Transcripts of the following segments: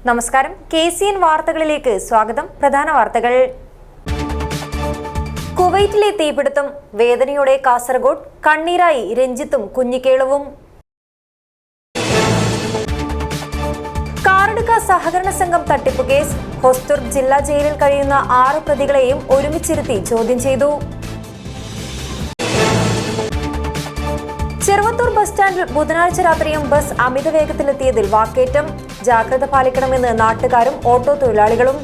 നമസ്കാരം. KCN വാർത്തകളിലേക്ക് സ്വാഗതം. പ്രധാന വാർത്തകൾ. കുവൈറ്റിലെ തീപിടുത്തം, വേദനയോടെ കാസർഗോഡ്, കണ്ണീരായി രഞ്ജിത്തും കുഞ്ഞിക്കേളുവും. കാറടുക്ക സഹകരണ സംഘം തട്ടിപ്പ് കേസ്, ഹൊസ്ദുർ ജില്ലാ ജയിലിൽ കഴിയുന്ന 6 പ്രതികളെയും ഒരുമിച്ചിരുത്തി ചോദ്യം ചെയ്തു. ചെറുവത്തൂർ ബസ് സ്റ്റാൻഡിൽ ബുധനാഴ്ച രാത്രിയും ബസ് അമിത വേഗത്തിലെത്തിയതിൽ വാക്കേറ്റം. ജാഗ്രത പാലിക്കണമെന്ന് നാട്ടുകാരും ഓട്ടോ തൊഴിലാളികളും.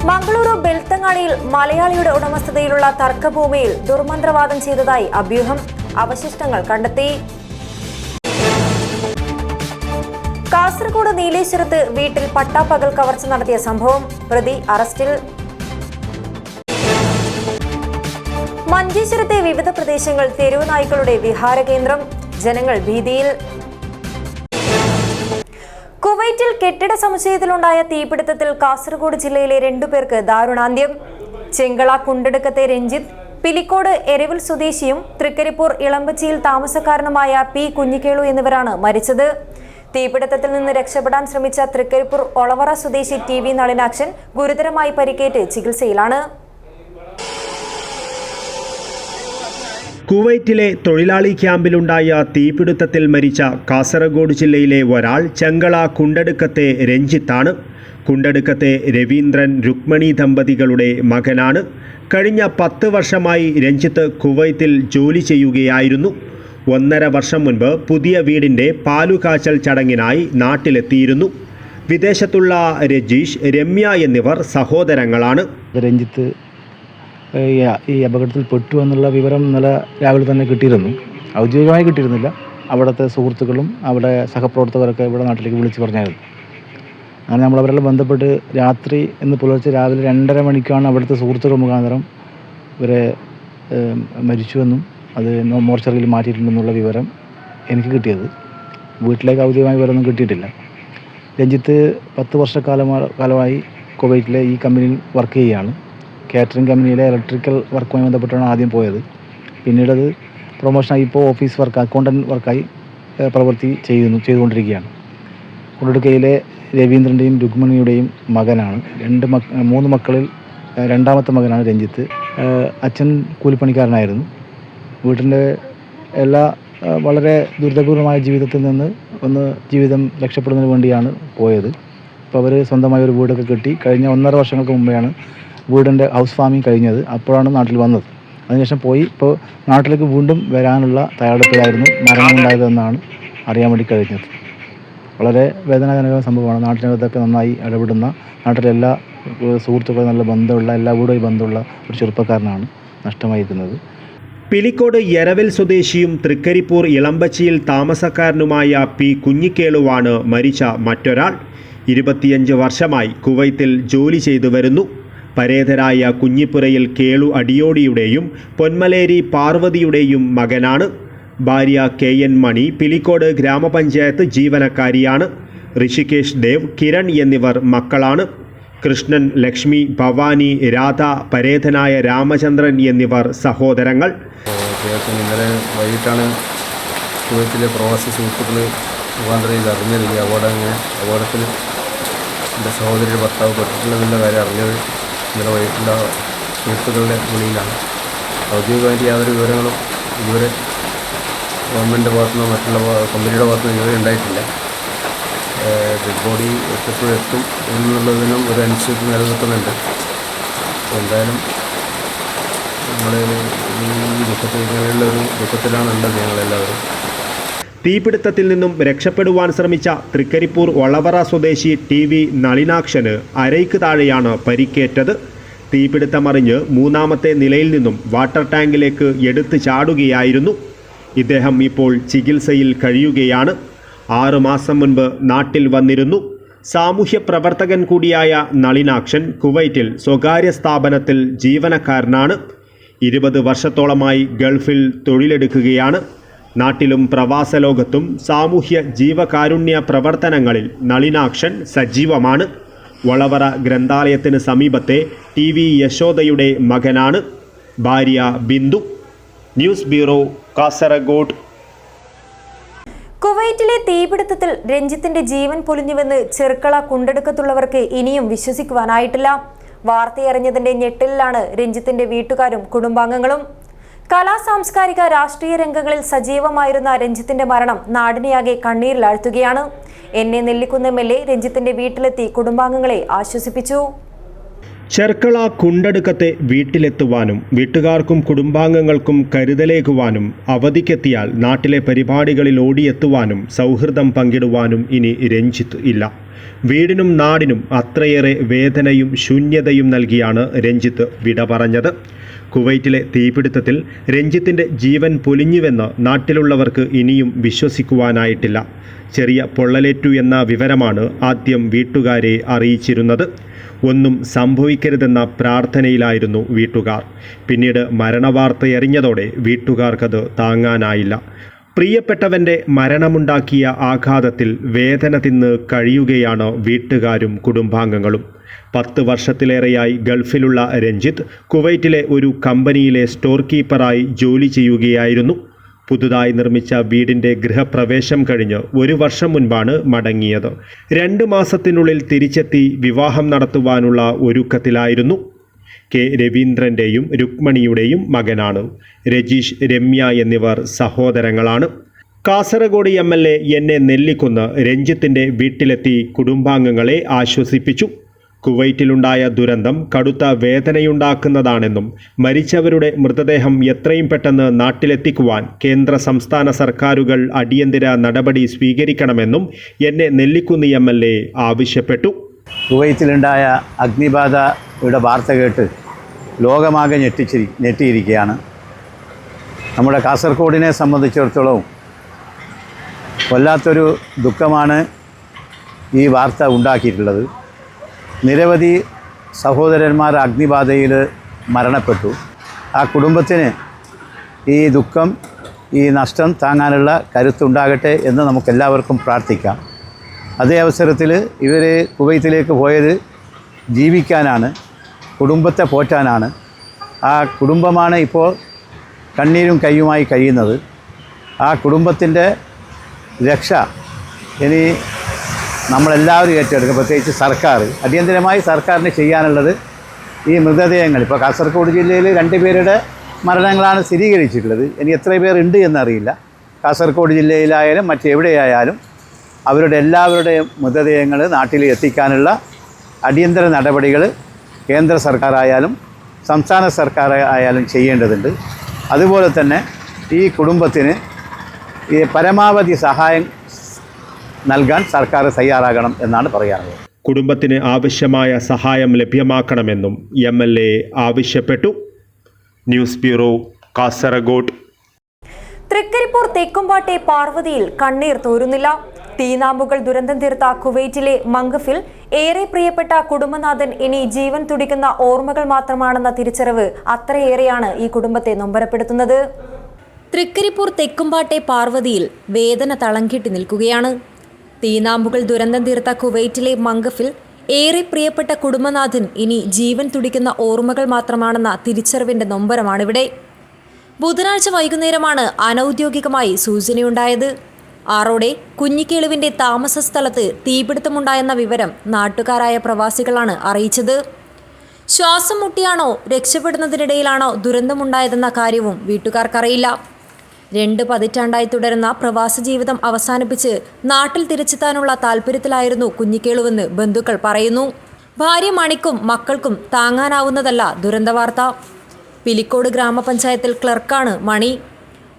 മംഗളൂരു ബെൽത്തങ്ങാടിയിൽ മലയാളിയുടെ ഉടമസ്ഥതയിലുള്ള തർക്കഭൂമിയിൽ ദുർമന്ത്രവാദം ചെയ്തതായി അഭ്യൂഹം. അവശിഷ്ടങ്ങൾ കണ്ടെത്തി. കാസർഗോഡ് നീലേശ്വരത്ത് വീട്ടിൽ പട്ടാപ്പകൽ കവർച്ച നടത്തിയ സംഭവം, പ്രതി അറസ്റ്റിൽ. മഞ്ചേശ്വരത്തെ വിവിധ പ്രദേശങ്ങൾ തെരുവ് നായ്ക്കളുടെ വിഹാര കേന്ദ്രം, ജനങ്ങൾ ഭീതിയിൽ. കുവൈറ്റിൽ കെട്ടിട സമുച്ചയത്തിലുണ്ടായ തീപിടുത്തത്തിൽ കാസർഗോഡ് ജില്ലയിലെ 2 പേർക്ക് ദാരുണാന്ത്യം. ചെങ്കള കുണ്ടടുക്കത്തെ രഞ്ജിത്ത്, പിലിക്കോട് എരവിൽ സ്വദേശിയും തൃക്കരിപ്പൂർ ഇളമ്പച്ചിയിൽ താമസക്കാരനുമായ P. കുഞ്ഞിക്കേളു എന്നിവരാണ് മരിച്ചത്. തീപിടുത്തത്തിൽ നിന്ന് രക്ഷപ്പെടാൻ ശ്രമിച്ച തൃക്കരിപ്പൂർ ഒളവറ സ്വദേശി TV നളിനാക്ഷൻ ഗുരുതരമായി പരിക്കേറ്റ് ചികിത്സയിലാണ്. കുവൈറ്റിലെ തൊഴിലാളി ക്യാമ്പിലുണ്ടായ തീപിടുത്തത്തിൽ മരിച്ച കാസർഗോഡ് ജില്ലയിലെ ഒരാൾ ചെങ്കള കുണ്ടടുക്കത്തെ രഞ്ജിത്താണ്. കുണ്ടടുക്കത്തെ രവീന്ദ്രൻ രുക്മണി ദമ്പതികളുടെ മകനാണ്. കഴിഞ്ഞ 10 വർഷമായി രഞ്ജിത്ത് കുവൈത്തിൽ ജോലി ചെയ്യുകയായിരുന്നു. 1.5 വർഷം മുൻപ് പുതിയ വീടിൻ്റെ പാലുകാച്ചൽ ചടങ്ങിനായി നാട്ടിലെത്തിയിരുന്നു. വിദേശത്തുള്ള രജീഷ്, രമ്യ എന്നിവർ സഹോദരങ്ങളാണ്. രഞ്ജിത്ത് ഈ അപകടത്തിൽ പെട്ടു എന്നുള്ള വിവരം ഇന്നലെ രാവിലെ തന്നെ കിട്ടിയിരുന്നു. ഔദ്യോഗികമായി കിട്ടിയിരുന്നില്ല. അവിടുത്തെ സുഹൃത്തുക്കളും അവിടെ സഹപ്രവർത്തകരൊക്കെ ഇവിടെ നാട്ടിലേക്ക് വിളിച്ച് പറഞ്ഞായിരുന്നു. അങ്ങനെ നമ്മളവരെല്ലാം ബന്ധപ്പെട്ട് രാത്രി ഇന്ന് പുലർച്ചെ രാവിലെ 2:30 മണിക്കാണ് അവിടുത്തെ സുഹൃത്തുക്കൾ മുഖാന്തരം ഇവരെ മരിച്ചുവെന്നും അത് മോർച്ചറിയിൽ മാറ്റിയിട്ടുണ്ടെന്നുള്ള വിവരം എനിക്ക് കിട്ടിയത്. വീട്ടിലേക്ക് ഔദ്യോഗികമായ വിവരമൊന്നും കിട്ടിയിട്ടില്ല. രഞ്ജിത്ത് 10 വർഷക്കാലമായി കുവൈറ്റിലെ ഈ കമ്പനിയിൽ വർക്ക് ചെയ്യുകയാണ്. കാറ്ററിംഗ് കമ്പനിയിലെ ഇലക്ട്രിക്കൽ വർക്കുമായി ബന്ധപ്പെട്ടാണ് ആദ്യം പോയത്. പിന്നീടത് പ്രൊമോഷനായി ഇപ്പോൾ ഓഫീസ് വർക്ക്, അക്കൗണ്ടൻറ്റ് വർക്കായി പ്രവൃത്തി ചെയ്തുകൊണ്ടിരിക്കുകയാണ്. കുണ്ടടുക്കയിലെ രവീന്ദ്രൻ്റെയും രുക്മണിയുടെയും മകനാണ്. 3 മക്കളിൽ 2ാമത്തെ മകനാണ് രഞ്ജിത്ത്. അച്ഛൻ കൂലിപ്പണിക്കാരനായിരുന്നു. വീട്ടിൻ്റെ എല്ലാ വളരെ ദുരിതപൂർണമായ ജീവിതത്തിൽ നിന്ന് ജീവിതം രക്ഷപ്പെടുന്നതിന് വേണ്ടിയാണ് പോയത്. ഇപ്പോൾ അവർ സ്വന്തമായി ഒരു വീടൊക്കെ കെട്ടി കഴിഞ്ഞ 1.5 വർഷങ്ങൾക്ക് മുമ്പെയാണ് വീടിൻ്റെ ഹൗസ് ഫാമിംഗ് കഴിഞ്ഞത്. അപ്പോഴാണ് നാട്ടിൽ വന്നത്. അതിനുശേഷം പോയി ഇപ്പോൾ നാട്ടിലേക്ക് വീണ്ടും വരാനുള്ള തയ്യാറെടുപ്പിലായിരുന്നു മരണമുണ്ടായതെന്നാണ് അറിയാൻ വേണ്ടി കഴിഞ്ഞത്. വളരെ വേദനാജനക സംഭവമാണ്. നാട്ടിനകത്തൊക്കെ നന്നായി ഇടപെടുന്ന, നാട്ടിലെ എല്ലാ സുഹൃത്തുക്കളും നല്ല ബന്ധമുള്ള, എല്ലാവരുമായി ബന്ധമുള്ള ഒരു ചെറുപ്പക്കാരനാണ് നഷ്ടമായിരിക്കുന്നത്. പിലിക്കോട് എരവിൽ സ്വദേശിയും തൃക്കരിപ്പൂർ ഇളമ്പച്ചിയിൽ താമസക്കാരനുമായ P. കുഞ്ഞിക്കേളുവാണ് മരിച്ച മറ്റൊരാൾ. 25 വർഷമായി കുവൈത്തിൽ ജോലി ചെയ്തു വരുന്നു. പരേതരായ കുഞ്ഞിപ്പുരയിൽ കേളു അടിയോടിയുടെയും പൊന്മലേരി പാർവതിയുടെയും മകനാണ്. ഭാര്യ KN മണി പിലിക്കോട് ഗ്രാമപഞ്ചായത്ത് ജീവനക്കാരിയാണ്. ഋഷികേഷ് ദേവ്, കിരൺ എന്നിവർ മക്കളാണ്. കൃഷ്ണൻ, ലക്ഷ്മി, ഭവാനി, രാധ, പരേതനായ രാമചന്ദ്രൻ എന്നിവർ സഹോദരങ്ങൾ. ഇന്നലെ വൈകിട്ടാണ് കുവൈത്തിലെ പ്രവാസി സുഹൃത്തുക്കൾ മുഖാന്തരം ഇത് അറിഞ്ഞത്. ഈ അപകടത്തിൽ എൻ്റെ സഹോദരിയുടെ ഭർത്താവ് പെട്ടിട്ടുള്ളതിൻ്റെ കാര്യം അറിഞ്ഞത് ഇന്നലെ വൈകിട്ടുള്ള സുഹൃത്തുക്കളുടെ വിളിയിലാണ്. ഔദ്യോഗികമായിട്ട് യാതൊരു വിവരങ്ങളും ഇതുവരെ ഗവൺമെൻറ്റിൻ്റെ ഭാഗത്തുനിന്നോ മറ്റുള്ള കമ്പനിയുടെ ഭാഗത്തുനിന്നോ ഇതുവരെ ഉണ്ടായിട്ടില്ല. ഡെഡ് ബോഡി എത്തും എന്നുള്ളതിനും ഒരു അനിശ്ചിതത്വം നിലനിൽക്കുന്നുണ്ട്. എന്തായാലും നമ്മൾ ഈ ഇങ്ങനെയുള്ളൊരു ദുഃഖത്തിലാണ് ഉള്ളത് ഞങ്ങളെല്ലാവരും. തീപിടുത്തത്തിൽ നിന്നും രക്ഷപ്പെടുവാൻ ശ്രമിച്ച തൃക്കരിപ്പൂർ ഒളവറ സ്വദേശി TV നളിനാക്ഷന് അരയ്ക്ക് താഴെയാണ് പരിക്കേറ്റത്. തീപിടുത്തമറിഞ്ഞ് 3ാമത്തെ നിലയിൽ നിന്നും വാട്ടർ ടാങ്കിലേക്ക് എടുത്തു ചാടുകയായിരുന്നു. ഇദ്ദേഹം ഇപ്പോൾ ചികിത്സയിൽ കഴിയുകയാണ്. 6 മാസം മുൻപ് നാട്ടിൽ വന്നിരുന്നു. സാമൂഹ്യ പ്രവർത്തകൻ കൂടിയായ നളിനാക്ഷൻ കുവൈറ്റിൽ സ്വകാര്യ സ്ഥാപനത്തിൽ ജീവനക്കാരനാണ്. 20 വർഷത്തോളമായി ഗൾഫിൽ തൊഴിലെടുക്കുകയാണ്. നാട്ടിലും പ്രവാസ ലോകത്തും സാമൂഹ്യ ജീവകാരുണ്യ പ്രവർത്തനങ്ങളിൽ നളിനാക്ഷൻ സജീവമാണ്. വളവറ ഗ്രന്ഥാലയത്തിന് സമീപത്തെ TV യശോദയുടെ മകനാണ്. ഭാര്യ ബിന്ദു. News bureau, Kasaragod. കുവൈറ്റിലെ തീപിടുത്തത്തിൽ രഞ്ജിത്തിന്റെ ജീവൻ പൊലിഞ്ഞുവെന്ന് ചെർക്കള കുണ്ടെടുക്കത്തുള്ളവർക്ക് ഇനിയും വിശ്വസിക്കുവാനായിട്ടില്ല. വാർത്തയറിഞ്ഞതിന്റെ ഞെട്ടലിലാണ് രഞ്ജിത്തിന്റെ വീട്ടുകാരും കുടുംബാംഗങ്ങളും. കലാ സാംസ്കാരിക രാഷ്ട്രീയ രംഗങ്ങളിൽ സജീവമായിരുന്ന രഞ്ജിത്തിന്റെ മരണം നാടിനെയാകെ കണ്ണീരിലാഴ്ത്തുകയാണ്. എന്നെ നെല്ലിക്കുന്ന് MLA രഞ്ജിത്തിന്റെ വീട്ടിലെത്തി കുടുംബാംഗങ്ങളെ ആശ്വസിപ്പിച്ചു. ചെർക്കള കുണ്ടടുക്കത്തെ വീട്ടിലെത്തുവാനും വീട്ടുകാർക്കും കുടുംബാംഗങ്ങൾക്കും കരുതലേകുവാനും അവധിക്കെത്തിയാൽ നാട്ടിലെ പരിപാടികളിൽ ഓടിയെത്തുവാനും സൗഹൃദം പങ്കിടുവാനും ഇനി രഞ്ജിത്ത് ഇല്ല. വീടിനും നാടിനും അത്രയേറെ വേദനയും ശൂന്യതയും നൽകിയാണ് രഞ്ജിത്ത് വിട പറഞ്ഞത്. കുവൈറ്റിലെ തീപിടുത്തത്തിൽ രഞ്ജിത്തിൻ്റെ ജീവൻ പൊലിഞ്ഞുവെന്ന് നാട്ടിലുള്ളവർക്ക് ഇനിയും വിശ്വസിക്കുവാനായിട്ടില്ല. ചെറിയ പൊള്ളലേറ്റു എന്ന വിവരമാണ് ആദ്യം വീട്ടുകാരെ അറിയിച്ചിരുന്നത്. ഒന്നും സംഭവിക്കരുതെന്ന പ്രാർത്ഥനയിലായിരുന്നു വീട്ടുകാർ. പിന്നീട് മരണവാർത്തയറിഞ്ഞതോടെ വീട്ടുകാർക്കത് താങ്ങാനായില്ല. പ്രിയപ്പെട്ടവൻ്റെ മരണമുണ്ടാക്കിയ ആഘാതത്തിൽ വേദന തിന്ന് കഴിയുകയാണ് വീട്ടുകാരും കുടുംബാംഗങ്ങളും. 10 വർഷത്തിലേറെയായി ഗൾഫിലുള്ള രഞ്ജിത്ത് കുവൈറ്റിലെ ഒരു കമ്പനിയിലെ സ്റ്റോർ കീപ്പറായി ജോലി ചെയ്യുകയായിരുന്നു. പുതുതായി നിർമ്മിച്ച വീടിൻ്റെ ഗൃഹപ്രവേശം കഴിഞ്ഞ് 1 വർഷം മുൻപാണ് മടങ്ങിയത്. 2 മാസത്തിനുള്ളിൽ തിരിച്ചെത്തി വിവാഹം നടത്തുവാനുള്ള ഒരുക്കത്തിലായിരുന്നു. കെ രവീന്ദ്രൻ്റെയും രുക്മണിയുടെയും മകനാണ്. രജീഷ്, രമ്യ എന്നിവർ സഹോദരങ്ങളാണ്. കാസർഗോഡ് MLA എന്നെ നെല്ലിക്കുന്ന് രഞ്ജിത്തിൻ്റെ വീട്ടിലെത്തി കുടുംബാംഗങ്ങളെ ആശ്വസിപ്പിച്ചു. കുവൈറ്റിലുണ്ടായ ദുരന്തം കടുത്ത വേദനയുണ്ടാക്കുന്നതാണെന്നും മരിച്ചവരുടെ മൃതദേഹം എത്രയും പെട്ടെന്ന് നാട്ടിലെത്തിക്കുവാൻ കേന്ദ്ര സംസ്ഥാന സർക്കാരുകൾ അടിയന്തര നടപടി സ്വീകരിക്കണമെന്നും എന്നെ നെല്ലിക്കുന്ന് MLA ആവശ്യപ്പെട്ടു. കുവൈറ്റിലുണ്ടായ അഗ്നിബാധയുടെ വാർത്ത കേട്ട് ലോകമാകെ ഞെട്ടിയിരിക്കുകയാണ്. നമ്മുടെ കാസർഗോഡിനെ സംബന്ധിച്ചിടത്തോളം വല്ലാത്തൊരു ദുഃഖമാണ് ഈ വാർത്ത ഉണ്ടാക്കിയിട്ടുള്ളത്. നിരവധി സഹോദരന്മാർ അഗ്നിബാധയിൽ മരണപ്പെട്ടു. ആ കുടുംബത്തിന് ഈ ദുഃഖം, ഈ നഷ്ടം താങ്ങാനുള്ള കരുത്തുണ്ടാകട്ടെ എന്ന് നമുക്കെല്ലാവർക്കും പ്രാർത്ഥിക്കാം. അതേ അവസരത്തിൽ ഇവർ കുവൈത്തിലേക്ക് പോയത് ജീവിക്കാനാണ്, കുടുംബത്തെ പോറ്റാനാണ്. ആ കുടുംബമാണ് ഇപ്പോൾ കണ്ണീരും കയ്യുമായി കഴിയുന്നത്. ആ കുടുംബത്തിൻ്റെ രക്ഷ ഇനി നമ്മളെല്ലാവരും ഏറ്റെടുക്കുക. പ്രത്യേകിച്ച് സർക്കാർ, അടിയന്തരമായി സർക്കാരിന് ചെയ്യാനുള്ളത് ഈ മൃതദേഹങ്ങൾ, ഇപ്പോൾ കാസർഗോഡ് ജില്ലയിൽ 2 പേരുടെ മരണങ്ങളാണ് സ്ഥിരീകരിച്ചിട്ടുള്ളത്. ഇനി എത്ര പേരുണ്ട് എന്നറിയില്ല. കാസർഗോഡ് ജില്ലയിലായാലും മറ്റെവിടെയായാലും അവരുടെ എല്ലാവരുടെയും മൃതദേഹങ്ങൾ നാട്ടിൽ എത്തിക്കാനുള്ള അടിയന്തര നടപടികൾ കേന്ദ്ര സർക്കാരായാലും സംസ്ഥാന സർക്കാർ ആയാലും ചെയ്യേണ്ടതുണ്ട്. അതുപോലെ തന്നെ ഈ കുടുംബത്തിന് ഈ പരമാവധി സഹായം നൽകാൻ സർക്കാർ തയ്യാറാകണം എന്നാണ് പറയാനുള്ളത്. കുടുംബത്തിന് ആവശ്യമായ സഹായം ലഭ്യമാക്കണമെന്നും MLA ആവശ്യപ്പെട്ടു. News bureau, Kasaragod. തൃക്കരിപ്പൂർ തെക്കുംപാട്ടെ പാർവതിയിൽ കണ്ണീർ തോരുന്നില്ല. തീനാമ്പുകൾ ദുരന്തം തീർത്ത കുവൈറ്റിലെ മംഗഫിൽ ഏറെ പ്രിയപ്പെട്ട കുടുംബനാഥൻ ഇനി ജീവൻ തുടിക്കുന്ന ഓർമ്മകൾ മാത്രമാണെന്ന തിരിച്ചറിവ് അത്രയേറെയാണ് ഈ കുടുംബത്തെ നൊമ്പരപ്പെടുത്തുന്നത്. തൃക്കരിപ്പൂർ തെക്കുംപാട്ടെ പാർവതിയിൽ വേദന തളംകെട്ടി നിൽക്കുകയാണ്. തീനാമ്പുകൾ ദുരന്തം തീർത്ത കുവൈറ്റിലെ മംഗഫിൽ ഏറെ പ്രിയപ്പെട്ട കുടുംബനാഥൻ ഇനി ജീവൻ തുടിക്കുന്ന ഓർമ്മകൾ മാത്രമാണെന്ന തിരിച്ചറിവിന്റെ നൊമ്പരമാണിവിടെ. ബുധനാഴ്ച വൈകുന്നേരമാണ് അനൌദ്യോഗികമായി സൂചനയുണ്ടായത്. ആറോടെ കുഞ്ഞിക്കേളുവിന്റെ താമസ സ്ഥലത്ത് തീപിടുത്തമുണ്ടായെന്ന വിവരം നാട്ടുകാരായ പ്രവാസികളാണ് അറിയിച്ചത്. ശ്വാസം മുട്ടിയാണോ രക്ഷപ്പെടുന്നതിനിടയിലാണോ ദുരന്തമുണ്ടായതെന്ന കാര്യവും വീട്ടുകാർക്കറിയില്ല. 2 പതിറ്റാണ്ടായി തുടരുന്ന പ്രവാസ ജീവിതം അവസാനിപ്പിച്ച് നാട്ടിൽ തിരിച്ചെത്താനുള്ള താൽപ്പര്യത്തിലായിരുന്നു കുഞ്ഞിക്കേളുവെന്ന് ബന്ധുക്കൾ പറയുന്നു. ഭാര്യ മണിക്കും മക്കൾക്കും താങ്ങാനാവുന്നതല്ല ദുരന്തവാർത്ത. പിലിക്കോട് ഗ്രാമപഞ്ചായത്തിൽ ക്ലർക്കാണ് മണി.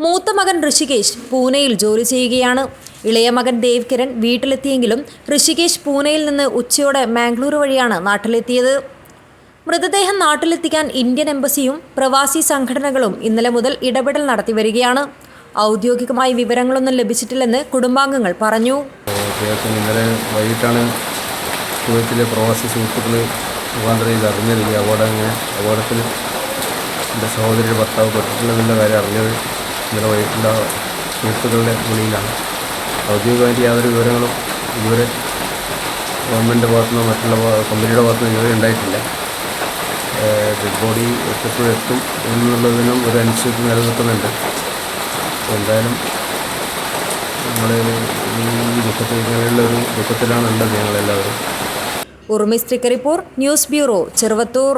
മൂത്ത മകൻ ഋഷികേശ് പൂനെയിൽ ജോലി ചെയ്യുകയാണ്. ഇളയ മകൻ ദേവ്കിരൺ വീട്ടിലെത്തിയെങ്കിലും ഋഷികേശ് പൂനെയിൽ നിന്ന് ഉച്ചയോടെ മാംഗ്ലൂർ വഴിയാണ് നാട്ടിലെത്തിയത്. മൃതദേഹം നാട്ടിലെത്തിക്കാൻ ഇന്ത്യൻ എംബസിയും പ്രവാസി സംഘടനകളും ഇന്നലെ മുതൽ ഇടപെടൽ നടത്തി വരികയാണ്. ഔദ്യോഗികമായി വിവരങ്ങളൊന്നും ലഭിച്ചിട്ടില്ലെന്ന് കുടുംബാംഗങ്ങൾ പറഞ്ഞു. ഇന്നലെ വൈകിട്ടാണ് കുവൈറ്റിലെ പ്രവാസി സുഹൃത്തുക്കൾ മുഖാന്തരം ഇത് അറിഞ്ഞത്. ഈ അപകടത്തിൽ എൻ്റെ സഹോദരിയുടെ ഭർത്താവ് പെട്ടിട്ടുള്ളതിൻ്റെ കാര്യം അറിഞ്ഞത് ഇന്നലെ വൈകിട്ടുള്ള സുഹൃത്തുക്കളുടെ വിളിയിലാണ്. ഔദ്യോഗികമായിട്ട് യാതൊരു വിവരങ്ങളും ഇതുവരെ ഗവൺമെൻറ്റിൻ്റെ ഭാഗത്തുനിന്നോ മറ്റുള്ള കമ്പനിയുടെ ഭാഗത്തുനിന്നോ ഇതുവരെ ഉണ്ടായിട്ടില്ല. ഡെഡ് ബോഡി എത്തും എന്നുള്ളതിനും ഒരു അനിശ്ചിതത്വം നിലനിൽക്കുന്നുണ്ട്. എന്തായാലും നമ്മൾ ഈ ദുഃഖത്തിൽ ഇങ്ങനെയുള്ളൊരു ദുഃഖത്തിലാണുള്ളത് ഞങ്ങളെല്ലാവരും. ഉറുമീസ് തൃക്കരിപ്പൂർ, ന്യൂസ് ബ്യൂറോ, ചെറുവത്തൂർ.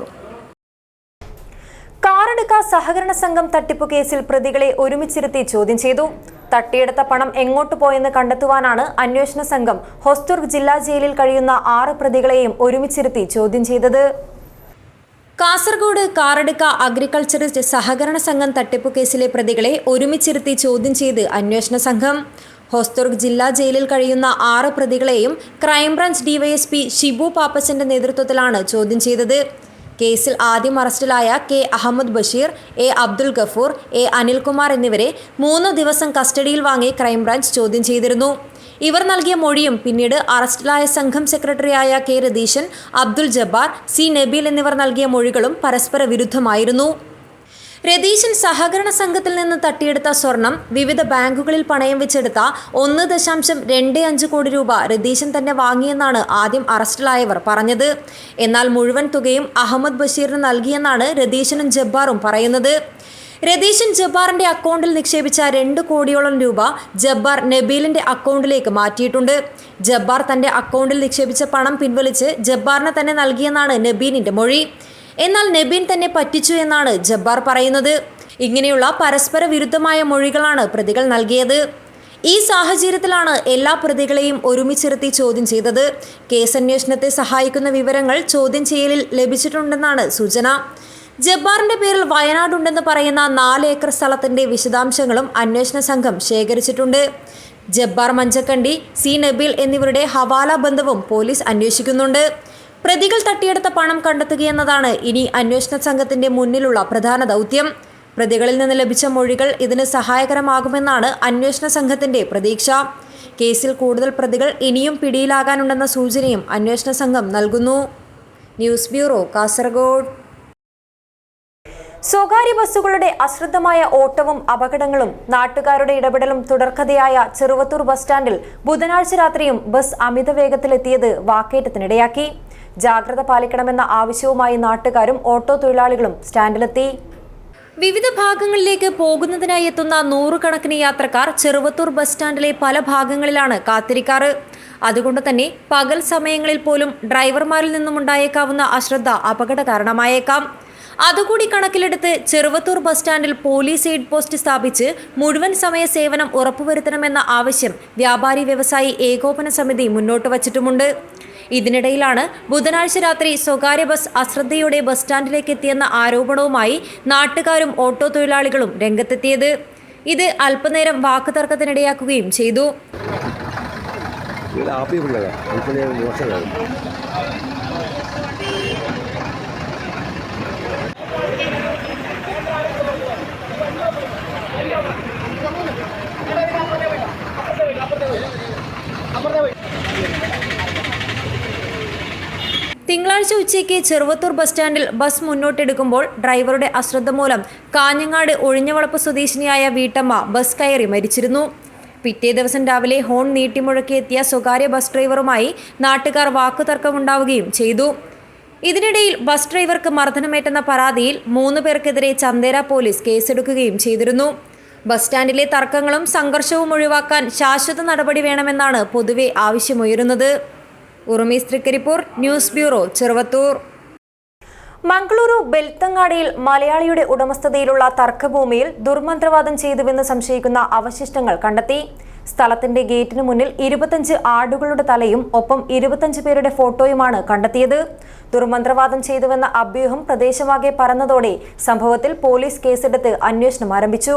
കാറടുക്ക സഹകരണ സംഘം തട്ടിപ്പു കേസിൽ പ്രതികളെ ഒരുമിച്ചിരുത്തി ചോദ്യം ചെയ്തു. തട്ടിയെടുത്ത പണം എങ്ങോട്ട് പോയെന്ന് കണ്ടെത്തുവാനാണ് അന്വേഷണ സംഘം ഹൊസ്ദുർഗ് ജില്ലാ ജയിലിൽ കഴിയുന്ന 6 പ്രതികളെയും ഒരുമിച്ചിരുത്തി ചോദ്യം ചെയ്തത്. കാസർഗോഡ് കാറടുക്ക അഗ്രികൾച്ചറിസ്റ്റ് സഹകരണ സംഘം തട്ടിപ്പു കേസിലെ പ്രതികളെ ഒരുമിച്ചിരുത്തി ചോദ്യം ചെയ്ത് അന്വേഷണ സംഘം ഹൊസ്ദുർഗ് ജില്ലാ ജയിലിൽ കഴിയുന്ന 6 പ്രതികളെയും ക്രൈംബ്രാഞ്ച് ഡിവൈഎസ്പി ഷിബു പാപ്പച്ചന്റെ നേതൃത്വത്തിലാണ് ചോദ്യം ചെയ്തത്. കേസിൽ ആദ്യം അറസ്റ്റിലായ K Ahmed Basheer, A Abdul Gafoor, A Anilkumar എന്നിവരെ 3 ദിവസം കസ്റ്റഡിയിൽ വാങ്ങി ക്രൈംബ്രാഞ്ച് ചോദ്യം ചെയ്തിരുന്നു. ഇവർ നൽകിയ മൊഴിയും പിന്നീട് അറസ്റ്റിലായ സംഘം സെക്രട്ടറിയായ കെ രതീശൻ, അബ്ദുൽ ജബ്ബാർ, സി നബീൽ എന്നിവർ നൽകിയ മൊഴികളും പരസ്പര വിരുദ്ധമായിരുന്നു. രതീശൻ സഹകരണ സംഘത്തിൽ നിന്ന് തട്ടിയെടുത്ത സ്വർണം വിവിധ ബാങ്കുകളിൽ പണയം വെച്ചെടുത്ത 1.25 കോടി രൂപ രതീശൻ തന്നെ വാങ്ങിയെന്നാണ് ആദ്യം അറസ്റ്റിലായവർ പറഞ്ഞത്. എന്നാൽ മുഴുവൻ തുകയും അഹമ്മദ് ബഷീറിന് നൽകിയെന്നാണ് രതീശനും ജബ്ബാറും പറയുന്നത്. രതീശൻ ജബ്ബാറിന്റെ അക്കൗണ്ടിൽ നിക്ഷേപിച്ച 2 കോടിയോളം രൂപ ജബ്ബാർ നബീലിന്റെ അക്കൗണ്ടിലേക്ക് മാറ്റിയിട്ടുണ്ട്. ജബ്ബാർ തന്റെ അക്കൗണ്ടിൽ നിക്ഷേപിച്ച പണം പിൻവലിച്ച് ജബ്ബാറിന് തന്നെ നൽകിയെന്നാണ് നബീലിന്റെ മൊഴി. എന്നാൽ നബീൻ തന്നെ പറ്റിച്ചു എന്നാണ് ജബ്ബാർ പറയുന്നത്. ഇങ്ങനെയുള്ള പരസ്പര വിരുദ്ധമായ മൊഴികളാണ് പ്രതികൾ നൽകിയത്. ഈ സാഹചര്യത്തിലാണ് എല്ലാ പ്രതികളെയും ഒരുമിച്ചിരുത്തി ചോദ്യം ചെയ്തത്. കേസന്വേഷണത്തെ സഹായിക്കുന്ന വിവരങ്ങൾ ചോദ്യം ചെയ്യലിൽ ലഭിച്ചിട്ടുണ്ടെന്നാണ് സൂചന. ജബ്ബാറിന്റെ പേരിൽ വയനാടുണ്ടെന്ന് പറയുന്ന 4 ഏക്കർ സ്ഥലത്തിന്റെ വിശദാംശങ്ങളും അന്വേഷണ സംഘം ശേഖരിച്ചിട്ടുണ്ട്. ജബ്ബാർ മഞ്ചക്കണ്ടി, സി നബീൽ എന്നിവരുടെ ഹവാല ബന്ധവും പോലീസ് അന്വേഷിക്കുന്നുണ്ട്. പ്രതികൾ തട്ടിയെടുത്ത പണം കണ്ടെത്തുകയെന്നതാണ് ഇനി അന്വേഷണ സംഘത്തിന്റെ മുന്നിലുള്ള പ്രധാന ദൗത്യം. പ്രതികളിൽ നിന്ന് ലഭിച്ച മൊഴികൾ ഇതിന് സഹായകരമാകുമെന്നാണ് അന്വേഷണ സംഘത്തിന്റെ പ്രതീക്ഷ. കേസിൽ കൂടുതൽ പ്രതികൾ ഇനിയും പിടിയിലാകാനുണ്ടെന്ന സൂചനയും അന്വേഷണ സംഘം നൽകുന്നു. News bureau, Kasaragod. സ്വകാര്യ ബസ്സുകളുടെ അശ്രദ്ധമായ ഓട്ടവും അപകടങ്ങളും നാട്ടുകാരുടെ ഇടപെടലും തുടർക്കഥയായ ചെറുവത്തൂർ ബസ് സ്റ്റാൻഡിൽ ബുധനാഴ്ച രാത്രിയും ബസ് അമിത വേഗത്തിലെത്തിയത് വാക്കേറ്റത്തിനിടയാക്കി. ജാഗ്രത പാലിക്കണമെന്ന ആവശ്യവുമായി നാട്ടുകാരും ഓട്ടോ തൊഴിലാളികളും സ്റ്റാൻഡിലെത്തി. വിവിധ ഭാഗങ്ങളിലേക്ക് പോകുന്നതിനായി എത്തുന്ന 100 കണക്കിന് യാത്രക്കാർ ചെറുവത്തൂർ ബസ് സ്റ്റാൻഡിലെ പല ഭാഗങ്ങളിലാണ് കാത്തിരിക്കാറ്. അതുകൊണ്ട് തന്നെ പകൽ സമയങ്ങളിൽ പോലും ഡ്രൈവർമാരിൽ നിന്നുമുണ്ടായേക്കാവുന്ന അശ്രദ്ധ അപകട കാരണമായേക്കാം. അതുകൂടി കണക്കിലെടുത്ത് ചെറുവത്തൂർ ബസ് സ്റ്റാൻഡിൽ പോലീസ് എയ്ഡ് പോസ്റ്റ് സ്ഥാപിച്ച് മുഴുവൻ സമയ സേവനം ഉറപ്പുവരുത്തണമെന്ന ആവശ്യം വ്യാപാരി വ്യവസായി ഏകോപന സമിതി മുന്നോട്ട് വച്ചിട്ടുമുണ്ട്. ഇതിനിടയിലാണ് ബുധനാഴ്ച രാത്രി സ്വകാര്യ ബസ് അശ്രദ്ധയോടെ ബസ് സ്റ്റാൻഡിലേക്ക് എത്തിയെന്ന ആരോപണവുമായി നാട്ടുകാരും ഓട്ടോ തൊഴിലാളികളും രംഗത്തെത്തിയത്. ഇത് അല്പനേരം വാക്കുതർക്കത്തിനിടയാക്കുകയും ചെയ്തു. തിങ്കളാഴ്ച ഉച്ചയ്ക്ക് ചെറുവത്തൂർ ബസ് സ്റ്റാൻഡിൽ ബസ് മുന്നോട്ടെടുക്കുമ്പോൾ ഡ്രൈവറുടെ അശ്രദ്ധ മൂലം കാഞ്ഞങ്ങാട് ഒഴിഞ്ഞവളപ്പ് സ്വദേശിനിയായ വീട്ടമ്മ ബസ് കയറി മരിച്ചിരുന്നു. പിറ്റേ ദിവസം രാവിലെ ഹോൺ നീട്ടിമുഴക്കിയെത്തിയ സ്വകാര്യ ബസ് ഡ്രൈവറുമായി നാട്ടുകാർ വാക്കുതർക്കമുണ്ടാവുകയും ചെയ്തു. ഇതിനിടയിൽ ബസ് ഡ്രൈവർക്ക് മർദ്ദനമേറ്റെന്ന പരാതിയിൽ 3 പേർക്കെതിരെ ചന്ദേര പോലീസ് കേസെടുക്കുകയും ചെയ്തിരുന്നു. ബസ് സ്റ്റാൻഡിലെ തർക്കങ്ങളും സംഘർഷവും ഒഴിവാക്കാൻ ശാശ്വത നടപടി വേണമെന്നാണ് പൊതുവെ ആവശ്യമുയരുന്നത്. ഉറുമീസ് തൃക്കരിപ്പൂർ, ന്യൂസ് ബ്യൂറോ, ചെറുവത്തൂർ. മംഗളൂരു ബെൽത്തങ്ങാടിയിൽ മലയാളിയുടെ ഉടമസ്ഥതയിലുള്ള തർക്കഭൂമിയിൽ ദുർമന്ത്രവാദം ചെയ്തുവെന്ന് സംശയിക്കുന്ന അവശിഷ്ടങ്ങൾ കണ്ടെത്തി. സ്ഥലത്തിന്റെ ഗേറ്റിന് മുന്നിൽ 25 ആടുകളുടെ തലയും ഒപ്പം 25 പേരുടെ ഫോട്ടോയുമാണ് കണ്ടെത്തിയത്. ദുർമന്ത്രവാദം ചെയ്തുവെന്ന അഭ്യൂഹം പ്രദേശമാകെ പരന്നതോടെ സംഭവത്തിൽ പോലീസ് കേസെടുത്ത് അന്വേഷണം ആരംഭിച്ചു.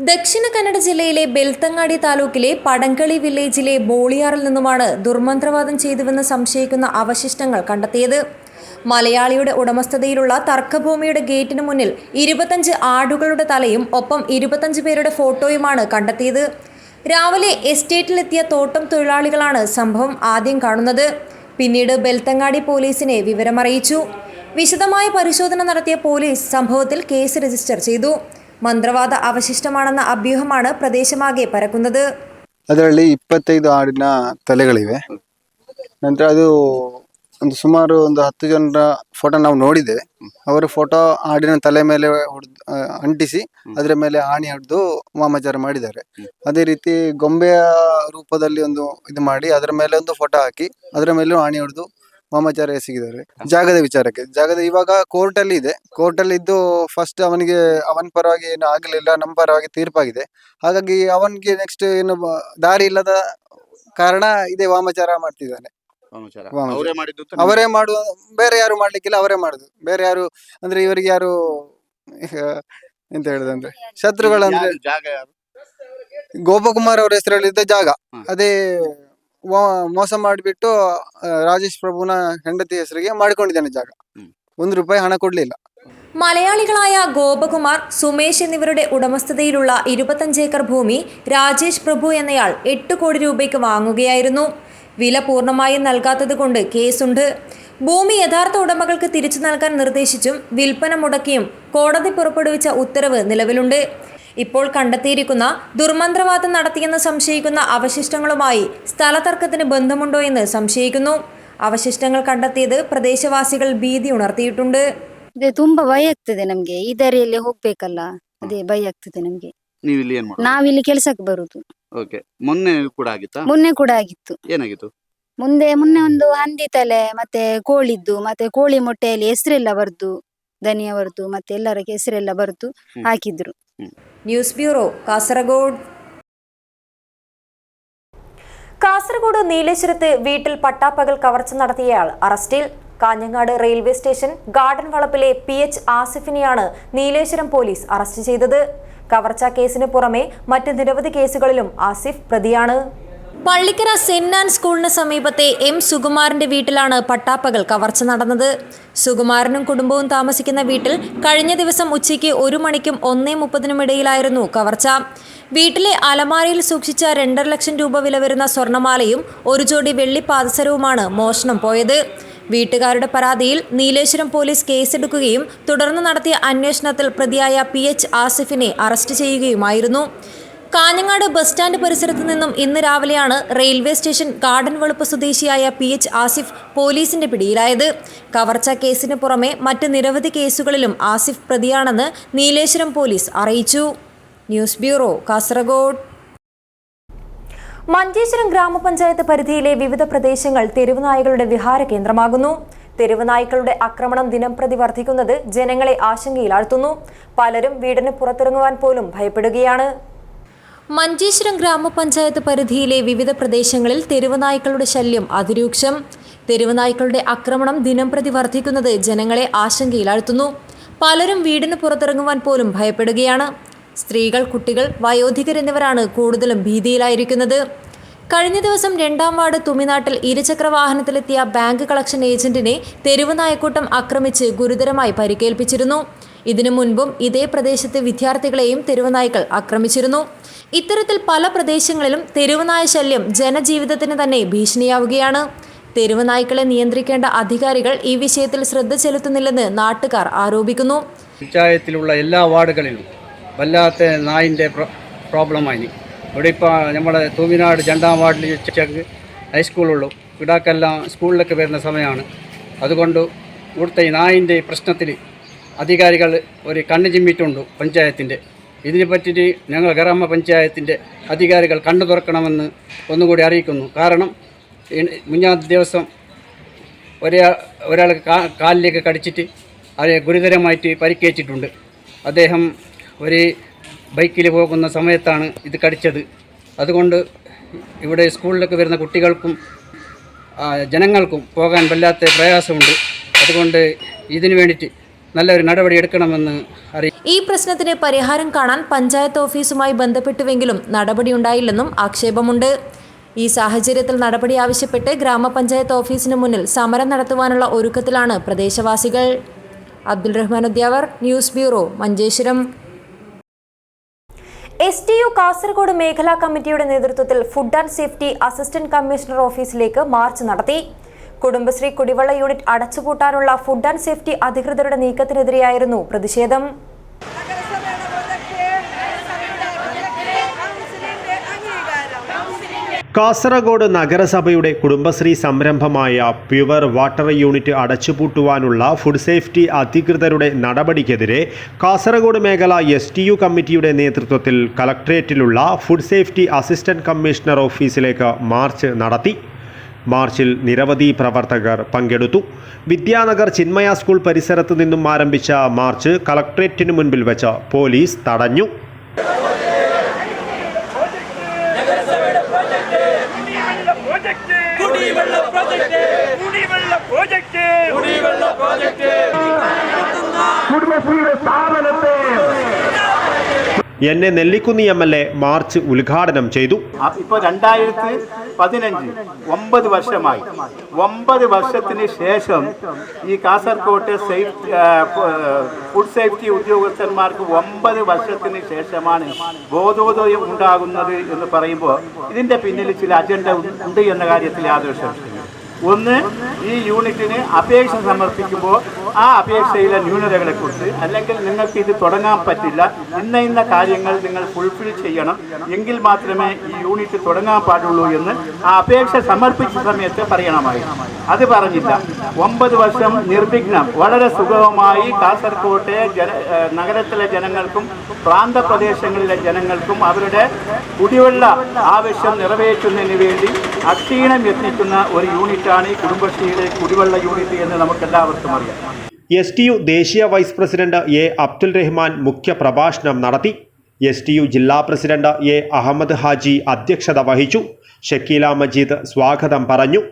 ദക്ഷിണ കന്നഡ ജില്ലയിലെ ബെൽത്തങ്ങാടി താലൂക്കിലെ പടങ്കളി വില്ലേജിലെ ബോളിയാറിൽ നിന്നുമാണ് ദുർമന്ത്രവാദം ചെയ്തുവെന്ന് സംശയിക്കുന്ന അവശിഷ്ടങ്ങൾ കണ്ടെത്തിയത്. മലയാളിയുടെ ഉടമസ്ഥതയിലുള്ള തർക്കഭൂമിയുടെ ഗേറ്റിന് മുന്നിൽ 25 ആടുകളുടെ തലയും ഒപ്പം 25 പേരുടെ ഫോട്ടോയുമാണ് കണ്ടെത്തിയത്. രാവിലെ എസ്റ്റേറ്റിലെത്തിയ തോട്ടം തൊഴിലാളികളാണ് സംഭവം ആദ്യം കാണുന്നത്. പിന്നീട് ബെൽത്തങ്ങാടി പോലീസിനെ വിവരമറിയിച്ചു. വിശദമായ പരിശോധന നടത്തിയ പോലീസ് സംഭവത്തിൽ കേസ് രജിസ്റ്റർ ചെയ്തു. മന്ത്രവാദ അവശിഷ്ടമാണെന്ന ಅಭ್ಯೂಹമാണ് ಪ್ರದೇಶಮಾಗೆ ಪರಕುന്നത്. ಅದರಲ್ಲಿ 25 ಆಡಿನ ತಲೆಗಳಿವೆ. ನಂತರ ಅದು ಒಂದು ಸುಮಾರು 10 ಜನರ ಫೋಟೋ ನಾವು ನೋಡಿದ್ದೇವೆ. ಅವರ ಫೋಟೋ ಆಡಿನ ತಲೆ ಮೇಲೆ ಅಂಟಿಸಿ ಅದರ ಮೇಲೆ ಆಣಿ ಹೊಡೆದು ವಾಮಾಚಾರ ಮಾಡಿದ್ದಾರೆ. ಅದೇ ರೀತಿ ಗೊಂಬೆಯ ರೂಪದಲ್ಲಿ ಒಂದು ಇದು ಮಾಡಿ ಅದರ ಮೇಲೆ ಒಂದು ಫೋಟೋ ಹಾಕಿ ಅದರ ಮೇಲೂ ಆಣಿ ಹೊಡೆದು ವಾಮಾಚಾರ ಎಸಗಿದ್ದಾರೆ. ಜಾಗದ ವಿಚಾರಕ್ಕೆ ಇವಾಗ ಕೋರ್ಟ್ ಅಲ್ಲಿ ಇದೆ. ಕೋರ್ಟ್ ಅಲ್ಲಿ ಇದ್ದು ಫಸ್ಟ್ ಅವನಿಗೆ ಅವನ ಪರವಾಗಿ ಏನು ಆಗಲಿಲ್ಲ, ನಮ್ಮ ಪರವಾಗಿ ತೀರ್ಪಾಗಿದೆ. ಹಾಗಾಗಿ ಅವನಿಗೆ ನೆಕ್ಸ್ಟ್ ಏನು ದಾರಿ ಇಲ್ಲದ ಕಾರಣ ಇದೇ ವಾಮಾಚಾರ ಮಾಡ್ತಿದ್ದಾನೆ. ಅವರೇ ಮಾಡುವ, ಬೇರೆ ಯಾರು ಮಾಡ್ಲಿಕ್ಕಿಲ್ಲ, ಅವರೇ ಮಾಡುದು. ಬೇರೆ ಯಾರು ಅಂದ್ರೆ ಇವರಿಗೆ ಯಾರು ಎಂತ ಹೇಳುದಂದ್ರೆ ಶತ್ರುಗಳಂದ್ರೆ ಗೋಪಕುಮಾರ್ ಅವರ ಹೆಸರಲ್ಲಿದ್ದ ಜಾಗ ಅದೇ ಮೋಸ ಮಾಡಿಬಿಟ್ಟು ರಾಜೇಶ್ ಪ್ರಭುನ ಹೆಂಡತಿ ಹೆಸರಿಗೆ ಮಾಡಿಕೊಂಡಿದ್ದಾನೆ ಜಾಗ. ₹1 ಹಣ ಕೊಡ್ಲಿಲ್ಲ. മലയാളികളായ ഗോപകുമാർ, സുമേഷ് എന്നിവരുടെ ഉടമസ്ഥതയിലുള്ള 25 ഏക്കർ ഭൂമി രാജേഷ് പ്രഭു എന്നയാൾ 8 കോടി രൂപയ്ക്ക് വാങ്ങുകയായിരുന്നു. വില പൂർണ്ണമായും നൽകാത്തത് കൊണ്ട് കേസുണ്ട്. ഭൂമി യഥാർത്ഥ ഉടമകൾക്ക് തിരിച്ചു നൽകാൻ നിർദ്ദേശിച്ചും വിൽപ്പന മുടക്കിയും കോടതി പുറപ്പെടുവിച്ച ഉത്തരവ് നിലവിലുണ്ട്. ഇപ്പോൾ കണ്ടെത്തിയിരിക്കുന്ന ദുർമന്ത്രവാദം നടത്തിയെന്ന് സംശയിക്കുന്ന അവശിഷ്ടങ്ങളുമായി സ്ഥലതർക്കത്തിന് ബന്ധമുണ്ടോ എന്ന് സംശയിക്കുന്നു. അവശിഷ്ടങ്ങൾ കണ്ടെത്തിയത് പ്രദേശവാസികൾ ഭീതി ഉണർത്തിയിട്ടുണ്ട്. ಅದೇ ತುಂಬಾ ಭಯ ಆಗ್ತದೆ ನಮ್ಗೆ. ಈ ದಾರಿಯಲ್ಲಿ ಹೋಗ್ಬೇಕಲ್ಲ, ಅದೇ ಭಯ ಆಗ್ತದೆ ನಮ್ಗೆ. ನಾವಿಲ್ಲಿ ಕೆಲ್ಸಕ್ಕೆ ಬರುದು. ಮೊನ್ನೆ ಕೂಡ ಆಗಿತ್ತು. ಏನಾಗಿತ್ತು? ಮೊನ್ನೆ ಒಂದು ಹಂದಿ ತಲೆ ಮತ್ತೆ ಕೋಳಿದ್ದು ಮತ್ತೆ ಕೋಳಿ ಮೊಟ್ಟೆಯಲ್ಲಿ ಹೆಸರೆಲ್ಲ ಬರ್ದು, ಧನಿಯವರದ್ದು ಮತ್ತೆ ಎಲ್ಲರ ಹೆಸರೆಲ್ಲ ಬರ್ದು ಹಾಕಿದ್ರು. News bureau, Kasaragod. കാസർഗോഡ് നീലേശ്വരത്ത് വീട്ടിൽ പട്ടാപ്പകൽ കവർച്ച നടത്തിയയാൾ അറസ്റ്റിൽ. കാഞ്ഞങ്ങാട് റെയിൽവേ സ്റ്റേഷൻ ഗാർഡൻ വളപ്പിലെ PH ആസിഫിനെയാണ് നീലേശ്വരം പോലീസ് അറസ്റ്റ് ചെയ്തത്. കവർച്ചാ കേസിന് പുറമെ മറ്റ് നിരവധി കേസുകളിലും ആസിഫ് പ്രതിയാണ്. പള്ളിക്കര സെന്റ് ആൻഡ് സ്കൂളിന് സമീപത്തെ M സുകുമാരന്റെ വീട്ടിലാണ് പട്ടാപ്പകൽ കവർച്ച നടന്നത്. സുകുമാരനും കുടുംബവും താമസിക്കുന്ന വീട്ടിൽ കഴിഞ്ഞ ദിവസം ഉച്ചയ്ക്ക് 1 മണിക്കും 1:30 ഇടയിലായിരുന്നു കവർച്ച. വീട്ടിലെ അലമാരയിൽ സൂക്ഷിച്ച 2.5 ലക്ഷം രൂപ വില വരുന്ന സ്വർണ്ണമാലയും 1 ജോഡി വെള്ളി പാദസരവുമാണ് മോഷണം പോയത്. വീട്ടുകാരുടെ പരാതിയിൽ നീലേശ്വരം പോലീസ് കേസെടുക്കുകയും തുടർന്ന് നടത്തിയ അന്വേഷണത്തിൽ പ്രതിയായ PH ആസിഫിനെ അറസ്റ്റ് ചെയ്യുകയുമായിരുന്നു. കാഞ്ഞങ്ങാട് ബസ് സ്റ്റാൻഡ് പരിസരത്ത് നിന്നും ഇന്ന് രാവിലെയാണ് റെയിൽവേ സ്റ്റേഷൻ ഗാർഡൻ വെളുപ്പ് സ്വദേശിയായ PH ആസിഫ് പോലീസിന്റെ പിടിയിലായത്. കവർച്ചാ കേസിന് പുറമെ മറ്റ് നിരവധി കേസുകളിലും ആസിഫ് പ്രതിയാണെന്ന് നീലേശ്വരം പോലീസ് അറിയിച്ചു. News bureau, Kasaragod. മഞ്ചേശ്വരം ഗ്രാമപഞ്ചായത്ത് പരിധിയിലെ വിവിധ പ്രദേശങ്ങൾ തെരുവുനായ്ക്കളുടെ വിഹാര കേന്ദ്രമാകുന്നു. തെരുവുനായ്ക്കളുടെ ആക്രമണം ദിനംപ്രതി വർദ്ധിക്കുന്നത് ജനങ്ങളെ ആശങ്കയിലാഴ്ത്തുന്നു. പലരും വീടിന് പുറത്തിറങ്ങുവാൻ പോലും ഭയപ്പെടുകയാണ്. മഞ്ചേശ്വരം ഗ്രാമപഞ്ചായത്ത് പരിധിയിലെ വിവിധ പ്രദേശങ്ങളിൽ തെരുവുനായ്ക്കളുടെ ശല്യം അതിരൂക്ഷം. തെരുവുനായ്ക്കളുടെ ആക്രമണം ദിനംപ്രതി വർദ്ധിക്കുന്നത് ജനങ്ങളെ ആശങ്കയിലാഴ്ത്തുന്നു. പലരും വീടിന് പുറത്തിറങ്ങുവാൻ പോലും ഭയപ്പെടുകയാണ്. സ്ത്രീകൾ, കുട്ടികൾ, വയോധികർ എന്നിവരാണ് കൂടുതലും ഭീതിയിലായിരിക്കുന്നത്. കഴിഞ്ഞ ദിവസം 2-ാം വാർഡ് തുമിനാട്ടിൽ ഇരുചക്ര വാഹനത്തിലെത്തിയ ബാങ്ക് കളക്ഷൻ ഏജന്റിനെ തെരുവുനായക്കൂട്ടം ആക്രമിച്ച് ഗുരുതരമായി പരിക്കേൽപ്പിച്ചിരുന്നു. ഇതിനു മുൻപും ഇതേ പ്രദേശത്തെ വിദ്യാർത്ഥികളെയും തെരുവുനായ്ക്കൾ ആക്രമിച്ചിരുന്നു. ഇത്തരത്തിൽ പല പ്രദേശങ്ങളിലും തെരുവുനായ ശല്യം ജനജീവിതത്തിന് തന്നെ ഭീഷണിയാവുകയാണ്. തെരുവുനായ്ക്കളെ നിയന്ത്രിക്കേണ്ട അധികാരികൾ ഈ വിഷയത്തിൽ ശ്രദ്ധ ചെലുത്തുന്നില്ലെന്ന് നാട്ടുകാർ ആരോപിക്കുന്നു. പഞ്ചായത്തിലുള്ള എല്ലാ വാർഡുകളിലും വല്ലാത്ത നായിൻ്റെ പ്രോബ്ലമായി. ഇവിടെ ഇപ്പോൾ നമ്മുടെ തൂമിനാട് 2-ാം വാർഡിൽ ഹൈസ്കൂളുള്ളൂ. ഇവിടേക്കെല്ലാം സ്കൂളിലൊക്കെ വരുന്ന സമയമാണ്. അതുകൊണ്ട് ഇവിടുത്തെ ഈ നായിൻ്റെ പ്രശ്നത്തിൽ അധികാരികൾ ഒരു കണ്ണ് ചിമ്മിട്ടുണ്ട് പഞ്ചായത്തിൻ്റെ. ഇതിനെ പറ്റിയിട്ട് ഞങ്ങൾ ഗ്രാമപഞ്ചായത്തിൻ്റെ അധികാരികൾ കണ്ണു തുറക്കണമെന്ന് ഒന്നുകൂടി അറിയിക്കുന്നു. കാരണം മുന്നാമത്തെ ദിവസം ഒരാൾക്ക് കാലിലേക്ക് കടിച്ചിട്ട് അവരെ ഗുരുതരമായിട്ട് പരിക്കേറ്റിട്ടുണ്ട്. അദ്ദേഹം ഒരു ബൈക്കിൽ പോകുന്ന സമയത്താണ് ഇത് കടിച്ചത്. അതുകൊണ്ട് ഇവിടെ സ്കൂളിലൊക്കെ വരുന്ന കുട്ടികൾക്കും ജനങ്ങൾക്കും പോകാൻ വല്ലാത്ത പ്രയാസമുണ്ട്. അതുകൊണ്ട് ഇതിനു വേണ്ടിയിട്ട് നല്ലൊരു നടപടി എടുക്കണമെന്ന് അറിയിക്കും. ഈ പ്രശ്നത്തിന് പരിഹാരം കാണാൻ പഞ്ചായത്ത് ഓഫീസുമായി ബന്ധപ്പെട്ടുവെങ്കിലും നടപടിയുണ്ടായില്ലെന്നും ആക്ഷേപമുണ്ട്. ഈ സാഹചര്യത്തിൽ നടപടി ആവശ്യപ്പെട്ട് ഗ്രാമപഞ്ചായത്ത് ഓഫീസിന് മുന്നിൽ സമരം നടത്തുവാനുള്ള ഒരുക്കത്തിലാണ് പ്രദേശവാസികൾ. Abdul Rahman Udyavar, news bureau, Manjeshwaram. STU Kasaragod മേഖലാ കമ്മിറ്റിയുടെ നേതൃത്വത്തിൽ food and safety assistant commissioner ഓഫീസിലേക്ക് മാർച്ച് നടത്തി. കുടുംബശ്രീ കുടിവെള്ള യൂണിറ്റ് അടച്ചുപൂട്ടാനുള്ള ഫുഡ് ആൻഡ് സേഫ്റ്റി അധികൃതരുടെ നീക്കത്തിനെതിരെയായിരുന്നു പ്രതിഷേധം. കാസർഗോഡ് നഗരസഭയുടെ കുടുംബശ്രീ സംരംഭമായ പ്യുവർ വാട്ടർ യൂണിറ്റ് അടച്ചുപൂട്ടുവാനുള്ള ഫുഡ് സേഫ്റ്റി അധികൃതരുടെ നടപടിക്കെതിരെ കാസർഗോഡ് മേഖല STU കമ്മിറ്റിയുടെ നേതൃത്വത്തിൽ കളക്ട്രേറ്റിലുള്ള ഫുഡ് സേഫ്റ്റി അസിസ്റ്റന്റ് കമ്മീഷണർ ഓഫീസിലേക്ക് മാർച്ച് നടത്തി. മാർച്ചിൽ നിരവധി പ്രവർത്തകർ പങ്കെടുത്തു. വിദ്യാനഗർ ചിന്മയ സ്കൂൾ പരിസരത്ത് നിന്നും ആരംഭിച്ച മാർച്ച് കളക്ട്രേറ്റിന് മുൻപിൽ വെച്ച് പോലീസ് തടഞ്ഞു. എന്നെ നെല്ലിക്കുന്നി MLA മാർച്ച് ഉദ്ഘാടനം ചെയ്തു. ഇപ്പോൾ 2015 9 വർഷമായി. 9 വർഷത്തിന് ശേഷം ഈ കാസർകോട്ടെ ഫുഡ് സേഫ്റ്റി ഉദ്യോഗസ്ഥന്മാർക്ക് 9 വർഷത്തിന് ശേഷമാണ് ബോധോദയം ഉണ്ടാകുന്നത് എന്ന് പറയുമ്പോൾ ഇതിൻ്റെ പിന്നിൽ ചില അജണ്ട ഉണ്ട് എന്ന കാര്യത്തിൽ യാതൊരു സംശയമില്ല. ഒന്ന്, ഈ യൂണിറ്റിന് അപേക്ഷ സമർപ്പിക്കുമ്പോൾ ആ അപേക്ഷയിലെ ന്യൂനതകളെക്കുറിച്ച്, അല്ലെങ്കിൽ നിങ്ങൾക്ക് ഇത് തുടങ്ങാൻ പറ്റില്ല, ഇന്ന കാര്യങ്ങൾ നിങ്ങൾ ഫുൾഫിൽ ചെയ്യണം, എങ്കിൽ മാത്രമേ ഈ യൂണിറ്റ് തുടങ്ങാൻ പാടുള്ളൂ എന്ന് ആ അപേക്ഷ സമർപ്പിച്ച സമയത്ത് പറയണമായിരുന്നു. അത് പറഞ്ഞില്ല. 9 വർഷം നിർവിഘ്നം വളരെ സുഗമമായി കാസർകോട്ടെ നഗരത്തിലെ ജനങ്ങൾക്കും പ്രാന്തപ്രദേശങ്ങളിലെ ജനങ്ങൾക്കും അവരുടെ കുടിവെള്ള ആവശ്യം നിറവേറ്റുന്നതിന് വേണ്ടി അക്ഷീണം യത്നിക്കുന്ന ഒരു യൂണിറ്റാണ് ഈ കുടുംബശ്രീയുടെ കുടിവെള്ള യൂണിറ്റ് എന്ന് നമുക്കെല്ലാവർക്കും അറിയാം. STU ദേശീയ vice president A. Abdul Rahman മുഖ്യ പ്രഭാഷണം നടത്തി. STU ജില്ലാ പ്രസിഡന്റ് A. അഹമ്മദ് ഹാജി അധ്യക്ഷത വഹിച്ചു. ഷക്കീല മജീദ് സ്വാഗതം പറഞ്ഞു.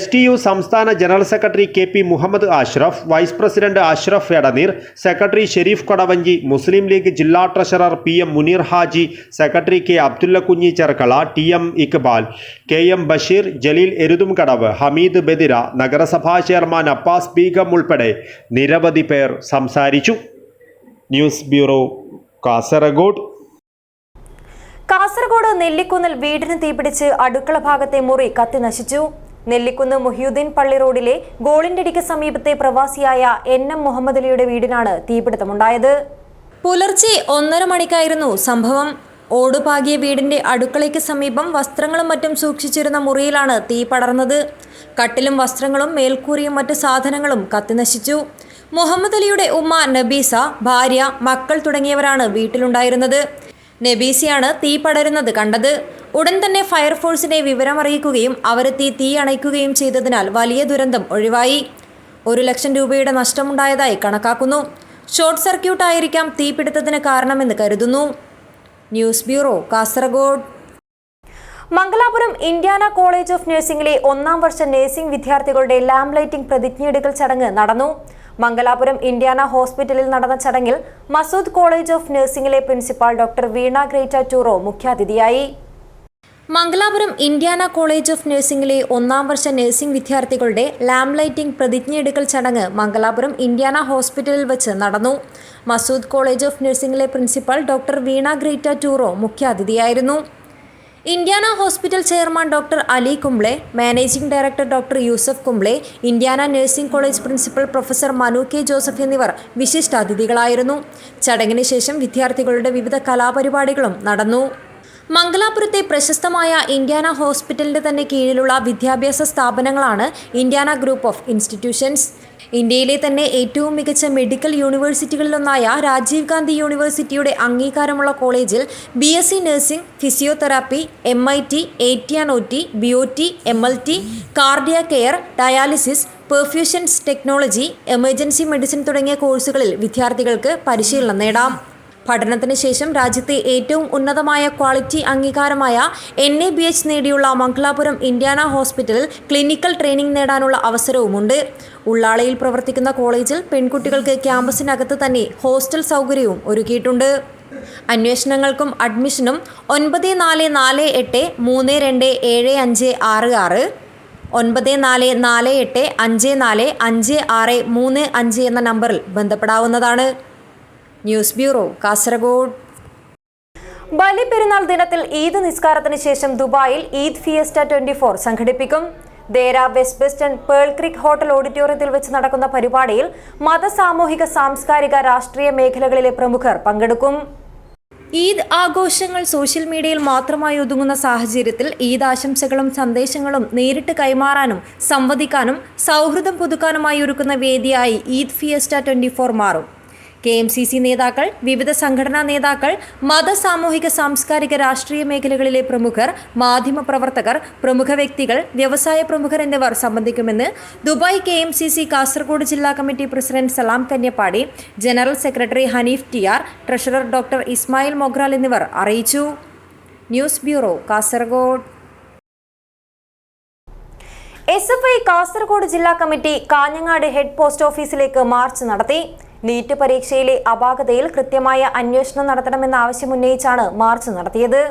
STU സംസ്ഥാന general secretary KP Muhammad Ashraf, vice president Ashraf Edneer, secretary Sherif Kodavanchi, Muslim League ജില്ലാ treasurer PM Munir Haji, secretary K. Abdulla Kunhi Cherkala, TM Iqbal, KM Basheer, Jaleel Eruthumkadavu, Hameed Badira, നഗരസഭാ ചെയർമാൻ അബ്ബാസ് ബീഗം ഉൾപ്പെടെ നിരവധി പേർ സംസാരിച്ചു. News bureau, Kasaragod. കാസർഗോഡ് നെല്ലിക്കുന്നിൽ വീടിന് തീപിടിച്ച് അടുക്കള ഭാഗത്തെ മുറി കത്തി നശിച്ചു. നെല്ലിക്കുന്ന് മുഹിയുദ്ദീൻ പള്ളി റോഡിലെ ഗോളിൻഡടിക്ക് സമീപത്തെ പ്രവാസിയായ NM മുഹമ്മദ് അലിയുടെ വീടിനാണ് തീപിടുത്തമുണ്ടായത്. പുലർച്ചെ 1:30 മണിക്കായിരുന്നു സംഭവം. ഓടുപാകിയ വീടിന്റെ അടുക്കളയ്ക്ക് സമീപം വസ്ത്രങ്ങളും മറ്റും സൂക്ഷിച്ചിരുന്ന മുറിയിലാണ് തീ പടർന്നത്. കട്ടിലും വസ്ത്രങ്ങളും മേൽക്കൂരയും മറ്റ് സാധനങ്ങളും കത്തിനശിച്ചു. മുഹമ്മദ് അലിയുടെ ഉമ്മ നബീസ, ഭാര്യ, മക്കൾ തുടങ്ങിയവരാണ് വീട്ടിലുണ്ടായിരുന്നത്. നബീസയാണ് തീ പടരുന്നത് കണ്ടത്. ഉടൻ തന്നെ ഫയർഫോഴ്സിനെ വിവരമറിയിക്കുകയും അവരെത്തി തീ അണയ്ക്കുകയും ചെയ്തതിനാൽ വലിയ ദുരന്തം ഒഴിവായി. 1 ലക്ഷം രൂപയുടെ നഷ്ടമുണ്ടായതായി കണക്കാക്കുന്നു. ഷോർട്ട് സർക്യൂട്ട് ആയിരിക്കാം തീപിടുത്തത്തിന് കാരണമെന്ന് കരുതുന്നു. News bureau, Kasaragod. Mangalapuram Indiana college of നഴ്സിംഗിലെ 1ാം വർഷ നഴ്സിംഗ് വിദ്യാർത്ഥികളുടെ ലാംബ് ലൈറ്റിംഗ് പ്രതിജ്ഞയെടുക്കൽ ചടങ്ങ് നടന്നു. മംഗലാപുരം ഇന്ത്യാന ഹോസ്പിറ്റലിൽ നടന്ന ചടങ്ങിൽ മസൂദ് കോളേജ് ഓഫ് നഴ്സിംഗിലെ പ്രിൻസിപ്പാൾ ഡോക്ടർ വീണ ഗ്രേറ്റ ടൂറോ മുഖ്യാതിഥിയായി. മംഗലാപുരം ഇന്ത്യാന കോളേജ് ഓഫ് നഴ്സിംഗിലെ 1ാം വർഷ നഴ്സിംഗ് വിദ്യാർത്ഥികളുടെ ലാംബ് ലൈറ്റിംഗ് പ്രതിജ്ഞയെടുക്കൽ ചടങ്ങ് മംഗലാപുരം ഇന്ത്യാന ഹോസ്പിറ്റലിൽ വെച്ച് നടന്നു. മസൂദ് കോളേജ് ഓഫ് നഴ്സിംഗിലെ പ്രിൻസിപ്പൽ ഡോക്ടർ വീണ ഗ്രേറ്റ ടൂറോ മുഖ്യാതിഥിയായിരുന്നു. Indiana hospital chairman doctor Ali Kumble, managing director doctor Yusuf Kumble, Indiana nursing college principal professor Manu K. Joseph എന്നിവർ വിശിഷ്ടാതിഥികളായിരുന്നു. ചടങ്ങിന് ശേഷം വിദ്യാർത്ഥികളുടെ വിവിധ കലാപരിപാടികളും നടന്നു. മംഗലാപുരത്തെ പ്രശസ്തമായ ഇന്ത്യാന ഹോസ്പിറ്റലിന്റെ തന്നെ കീഴിലുള്ള വിദ്യാഭ്യാസ സ്ഥാപനങ്ങളാണ് ഇന്ത്യാന ഗ്രൂപ്പ് ഓഫ് ഇൻസ്റ്റിറ്റ്യൂഷൻസ്. ഇന്ത്യയിലെ തന്നെ ഏറ്റവും മികച്ച മെഡിക്കൽ യൂണിവേഴ്സിറ്റികളിലൊന്നായ രാജീവ് ഗാന്ധി യൂണിവേഴ്സിറ്റിയുടെ അംഗീകാരമുള്ള കോളേജിൽ BSc nursing, physiotherapy, MIT, AT&OT, BOT, MLT, cardiac care, dialysis, perfusions technology, emergency medicine തുടങ്ങിയ കോഴ്സുകളിൽ വിദ്യാർത്ഥികൾക്ക് പരിശീലനം നേടാം. പഠനത്തിന് ശേഷം രാജ്യത്തെ ഏറ്റവും ഉന്നതമായ ക്വാളിറ്റി അംഗീകാരമായ NABH നേടിയുള്ള മംഗലാപുരം ഇന്ത്യാന ഹോസ്പിറ്റലിൽ ക്ലിനിക്കൽ ട്രെയിനിംഗ് നേടാനുള്ള അവസരവുമുണ്ട്. ഉള്ളാളയിൽ പ്രവർത്തിക്കുന്ന കോളേജിൽ പെൺകുട്ടികൾക്ക് ക്യാമ്പസിനകത്ത് തന്നെ ഹോസ്റ്റൽ സൗകര്യവും ഒരുക്കിയിട്ടുണ്ട്. അന്വേഷണങ്ങൾക്കും അഡ്മിഷനും 9448327566, 9448545635 എന്ന നമ്പറിൽ ബന്ധപ്പെടാവുന്നതാണ്. News bureau, Kasaragod. ബലിപെരുന്നാൾ ദിനത്തിൽ ഈദ് നിസ്കാരത്തിന് ശേഷം ദുബായിൽ ഈദ് ഫിയസ്റ്റ 24 സംഘടിപ്പിക്കും. Deira west western pearl creek hotel ഓഡിറ്റോറിയത്തിൽ വെച്ച് നടക്കുന്ന പരിപാടിയിൽ മത, സാമൂഹിക, സാംസ്കാരിക, രാഷ്ട്രീയ മേഖലകളിലെ പ്രമുഖർ പങ്കെടുക്കും. ഈദ് ആഘോഷങ്ങൾ സോഷ്യൽ മീഡിയയിൽ മാത്രമായി ഒതുങ്ങുന്ന സാഹചര്യത്തിൽ ഈദ് ആശംസകളും സന്ദേശങ്ങളും നേരിട്ട് കൈമാറാനും സംവദിക്കാനും സൗഹൃദം പുതുക്കാനുമായി ഒരുക്കുന്ന വേദിയായി ഈദ് ഫിയസ്റ്റ 24 മാറും. KMCC നേതാക്കൾ, വിവിധ സംഘടനാ നേതാക്കൾ, മത, സാമൂഹിക, സാംസ്കാരിക, രാഷ്ട്രീയ മേഖലകളിലെ പ്രമുഖർ, മാധ്യമപ്രവർത്തകർ, പ്രമുഖ വ്യക്തികൾ, വ്യവസായ പ്രമുഖർ എന്നിവർ സംബന്ധിക്കുമെന്ന് ദുബായ് KMCC കാസർഗോഡ് ജില്ലാ committee president Salam Kanyapady, general secretary Hanif TR, treasurer doctor Ismail Mogral എന്നിവർ അറിയിച്ചു. News bureau, Kasaragod. SFI Kasaragod ജില്ലാ കമ്മിറ്റി കാഞ്ഞങ്ങാട് ഹെഡ് പോസ്റ്റ് ഓഫീസിലേക്ക് മാർച്ച് നടത്തി. നീറ്റ് പരീക്ഷയിലെ അപാകതയിൽ കൃത്യമായ അന്വേഷണം നടത്തണമെന്ന ആവശ്യമുന്നയിച്ചാണ് മാർച്ച് നടത്തിയത്.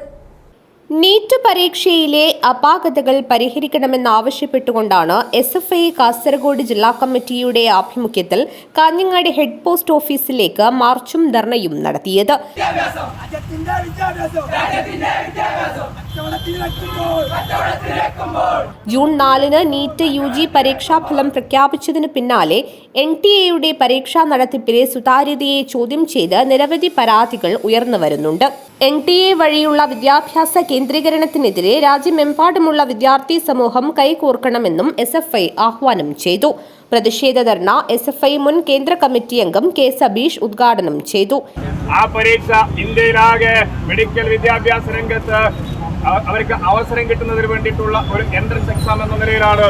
നീറ്റ് പരീക്ഷയിലെ അപാകതകൾ പരിഹരിക്കണമെന്നാവശ്യപ്പെട്ടുകൊണ്ടാണ് SFI കാസർഗോഡ് ജില്ലാ കമ്മിറ്റിയുടെ ആഭിമുഖ്യത്തിൽ കാഞ്ഞങ്ങാട് ഹെഡ് പോസ്റ്റ് ഓഫീസിലേക്ക് മാർച്ചും ധർണയും നടത്തിയത്. ജൂൺ 4 നീറ്റ് UG പരീക്ഷാഫലം പ്രഖ്യാപിച്ചതിന് പിന്നാലെ NTA പരീക്ഷാ നടത്തിപ്പിലെ സുതാര്യതയെ ചോദ്യം ചെയ്ത് നിരവധി പരാതികൾ ഉയർന്നുവരുന്നുണ്ട്. NTA വഴിയുള്ള വിദ്യാഭ്യാസ കേന്ദ്രീകരണത്തിനെതിരെ രാജ്യമെമ്പാടുമുള്ള വിദ്യാർത്ഥി സമൂഹം കൈകോർക്കണമെന്നും SFI ആഹ്വാനം ചെയ്തു. പ്രതിഷേധ ധർണ SFI മുൻ കേന്ദ്ര കമ്മിറ്റി അംഗം K. സബീഷ് ഉദ്ഘാടനം ചെയ്തു. ആ പരീക്ഷ ഇന്ത്യയിലാകെ മെഡിക്കൽ വിദ്യാഭ്യാസ രംഗത്ത് അവർക്ക് അവസരം കിട്ടുന്നതിന് വേണ്ടിയിട്ടുള്ള ഒരു എൻട്രൻസ് എക്സാം എന്ന നിലയിലാണ്.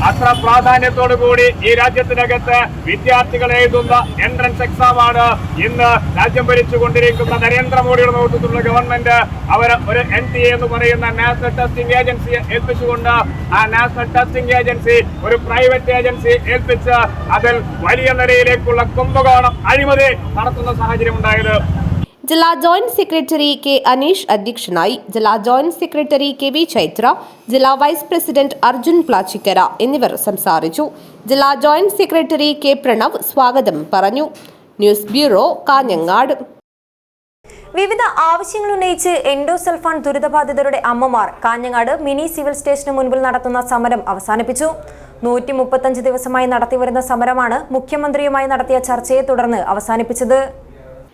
അത്ര പ്രാധാന്യത്തോടു കൂടി ഈ രാജ്യത്തിനകത്ത് വിദ്യാർത്ഥികൾ എഴുതുന്ന എൻട്രൻസ് എക്സാമാണ് ഇന്ന് രാജ്യം ഭരിച്ചുകൊണ്ടിരിക്കുന്ന നരേന്ദ്രമോദിയുടെ നേതൃത്വത്തിലുള്ള ഗവൺമെന്റ് അവർ ഒരു NTA എന്ന് പറയുന്ന നാഷണൽ ടെസ്റ്റിംഗ് ഏജൻസിയെ ഏൽപ്പിച്ചുകൊണ്ട് ആ നാഷണൽ ടെസ്റ്റിംഗ് ഏജൻസി ഒരു പ്രൈവറ്റ് ഏജൻസി ഏൽപ്പിച്ച് അതിൽ വലിയ നിലയിലേക്കുള്ള കുംഭകോണം അഴിമതി നടത്തുന്ന സാഹചര്യം ഉണ്ടായത്. ജില്ലാ ജോയിന്റ് സെക്രട്ടറി K. അനീഷ് അധ്യക്ഷനായി. ജില്ലാ ജോയിന്റ് സെക്രട്ടറി KV ചൈത്ര, ജില്ലാ വൈസ് പ്രസിഡന്റ് അർജുൻ പ്ലാച്ചിക്കര എന്നിവർ സംസാരിച്ചു. ജില്ലാ ജോയിന്റ് സെക്രട്ടറി K. പ്രണവ് സ്വാഗതം പറഞ്ഞു. News bureau, Kanhangad. വിവിധ ആവശ്യങ്ങൾ ഉന്നയിച്ച് എൻഡോസൾഫാൻ ദുരിതബാധിതരുടെ അമ്മമാർ കാഞ്ഞങ്ങാട് മിനി സിവിൽ സ്റ്റേഷന് മുൻപിൽ നടത്തുന്ന സമരം അവസാനിപ്പിച്ചു. 135 ദിവസമായി നടത്തിവരുന്ന സമരമാണ് മുഖ്യമന്ത്രിയുമായി നടത്തിയ ചർച്ചയെ തുടർന്ന് അവസാനിപ്പിച്ചത്.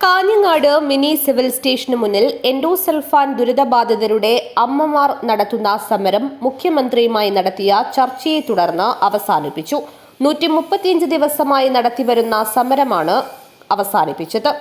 കാഞ്ഞങ്ങാട് മിനി സിവിൽ സ്റ്റേഷന് മുന്നിൽ എൻഡോസൾഫാൻ ദുരിതബാധിതരുടെ അമ്മമാർ നടത്തുന്ന സമരം മുഖ്യമന്ത്രിയുമായി നടത്തിയ ചർച്ചയെ തുടർന്ന് അവസാനിപ്പിച്ചു. 135 ദിവസമായി നടത്തിവരുന്ന സമരമാണ് അവസാനിപ്പിച്ചത്.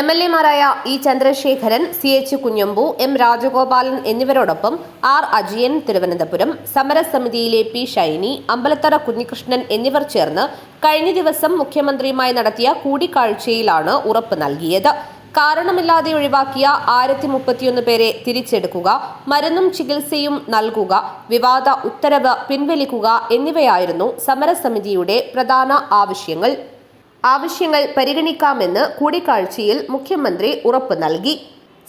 MLA-മാരായ E. Chandrasekharan, CH Kunhambu, M. Rajagopalan എന്നിവരോടൊപ്പം R. അജയൻ തിരുവനന്തപുരം, സമരസമിതിയിലെ P. ഷൈനി, അമ്പലത്തറ കുഞ്ഞികൃഷ്ണൻ എന്നിവർ ചേർന്ന് കഴിഞ്ഞ ദിവസം മുഖ്യമന്ത്രിയുമായി നടത്തിയ കൂടിക്കാഴ്ചയിലാണ് ഉറപ്പ് നൽകിയത്. കാരണമില്ലാതെ ഒഴിവാക്കിയ 1031 പേരെ തിരിച്ചെടുക്കുക, മരുന്നും ചികിത്സയും നൽകുക, വിവാദ ഉത്തരവ് പിൻവലിക്കുക എന്നിവയായിരുന്നു സമരസമിതിയുടെ പ്രധാന ആവശ്യങ്ങൾ പരിഗണിക്കാമെന്ന് കൂടിക്കാഴ്ചയിൽ മുഖ്യമന്ത്രി ഉറപ്പ് നൽകി.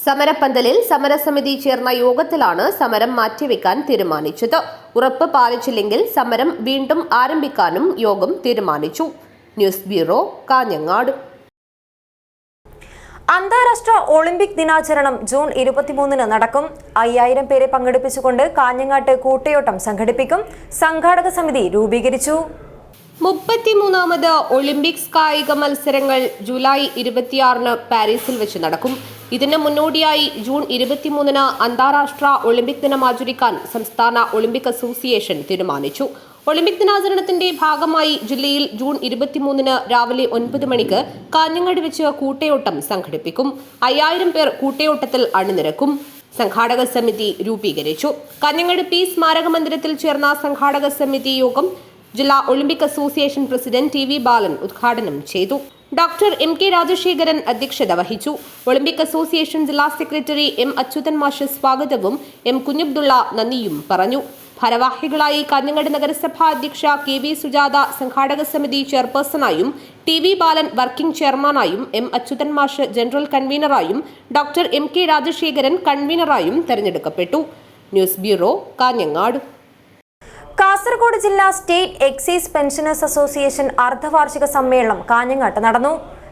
സമരപ്പന്തലിൽ സമരസമിതി ചേർന്ന യോഗത്തിലാണ് സമരം മാറ്റിവെക്കാൻ തീരുമാനിച്ചത്. ഉറപ്പ് പാലിച്ചില്ലെങ്കിൽ സമരം വീണ്ടും ആരംഭിക്കാനും യോഗം തീരുമാനിച്ചു. News bureau, Kanhangad. അന്താരാഷ്ട്ര ഒളിമ്പിക് ദിനാചരണം ജൂൺ 23 നടക്കും. 5000 പേരെ പങ്കെടുപ്പിച്ചുകൊണ്ട് കാഞ്ഞങ്ങാട്ട് കൂട്ടയോട്ടം സംഘടിപ്പിക്കും. സംഘാടക സമിതി രൂപീകരിച്ചു. 33ാമത് ഒളിമ്പിക്സ് കായിക മത്സരങ്ങൾ ജൂലൈ 26 പാരീസിൽ വെച്ച് നടക്കും. ഇതിന് മുന്നോടിയായി ജൂൺ 23 അന്താരാഷ്ട്ര ഒളിമ്പിക് ദിനം ആചരിക്കാൻ സംസ്ഥാന ഒളിമ്പിക് അസോസിയേഷൻ തീരുമാനിച്ചു. ഒളിമ്പിക് ദിനാചരണത്തിന്റെ ഭാഗമായി ജില്ലയിൽ ജൂൺ 23 രാവിലെ 9 മണിക്ക് കാഞ്ഞങ്ങാട് വെച്ച് കൂട്ടയോട്ടം സംഘടിപ്പിക്കും. 5000 പേർ കൂട്ടയോട്ടത്തിൽ അണിനിരക്കും. സംഘാടക സമിതി രൂപീകരിച്ചു. കാഞ്ഞങ്ങാട് P. സ്മാരക മന്ദിരത്തിൽ ചേർന്ന സംഘാടക സമിതി യോഗം ജില്ലാ ഒളിമ്പിക് അസോസിയേഷൻ പ്രസിഡന്റ് TV ബാലൻ ഉദ്ഘാടനം ചെയ്തു. Doctor M.K. രാജശേഖരൻ അധ്യക്ഷത വഹിച്ചു. ഒളിമ്പിക് അസോസിയേഷൻ ജില്ലാ സെക്രട്ടറി M. അച്യുതൻ മാഷ് സ്വാഗതവും M. കുഞ്ഞബ്ദുള്ള നന്ദിയും പറഞ്ഞു. ഭാരവാഹികളായി കാഞ്ഞങ്ങാട് നഗരസഭാ അധ്യക്ഷ KV സുജാത സംഘാടക സമിതി ചെയർപേഴ്സണായും, TV ബാലൻ വർക്കിംഗ് ചെയർമാനായും, M. അച്യുതൻ മാഷ് ജനറൽ കൺവീനറായും, ഡോക്ടർ M.K. രാജശേഖരൻ കൺവീനറായും തെരഞ്ഞെടുക്കപ്പെട്ടു. News bureau, Kanhangad. കാസർഗോഡ് ജില്ലാ സ്റ്റേറ്റ് എക്സൈസ് പെൻഷനേഴ്സ് അസോസിയേഷൻ അർദ്ധവാർഷിക സമ്മേളനം കാഞ്ഞങ്ങാട്ട് നടന്നു.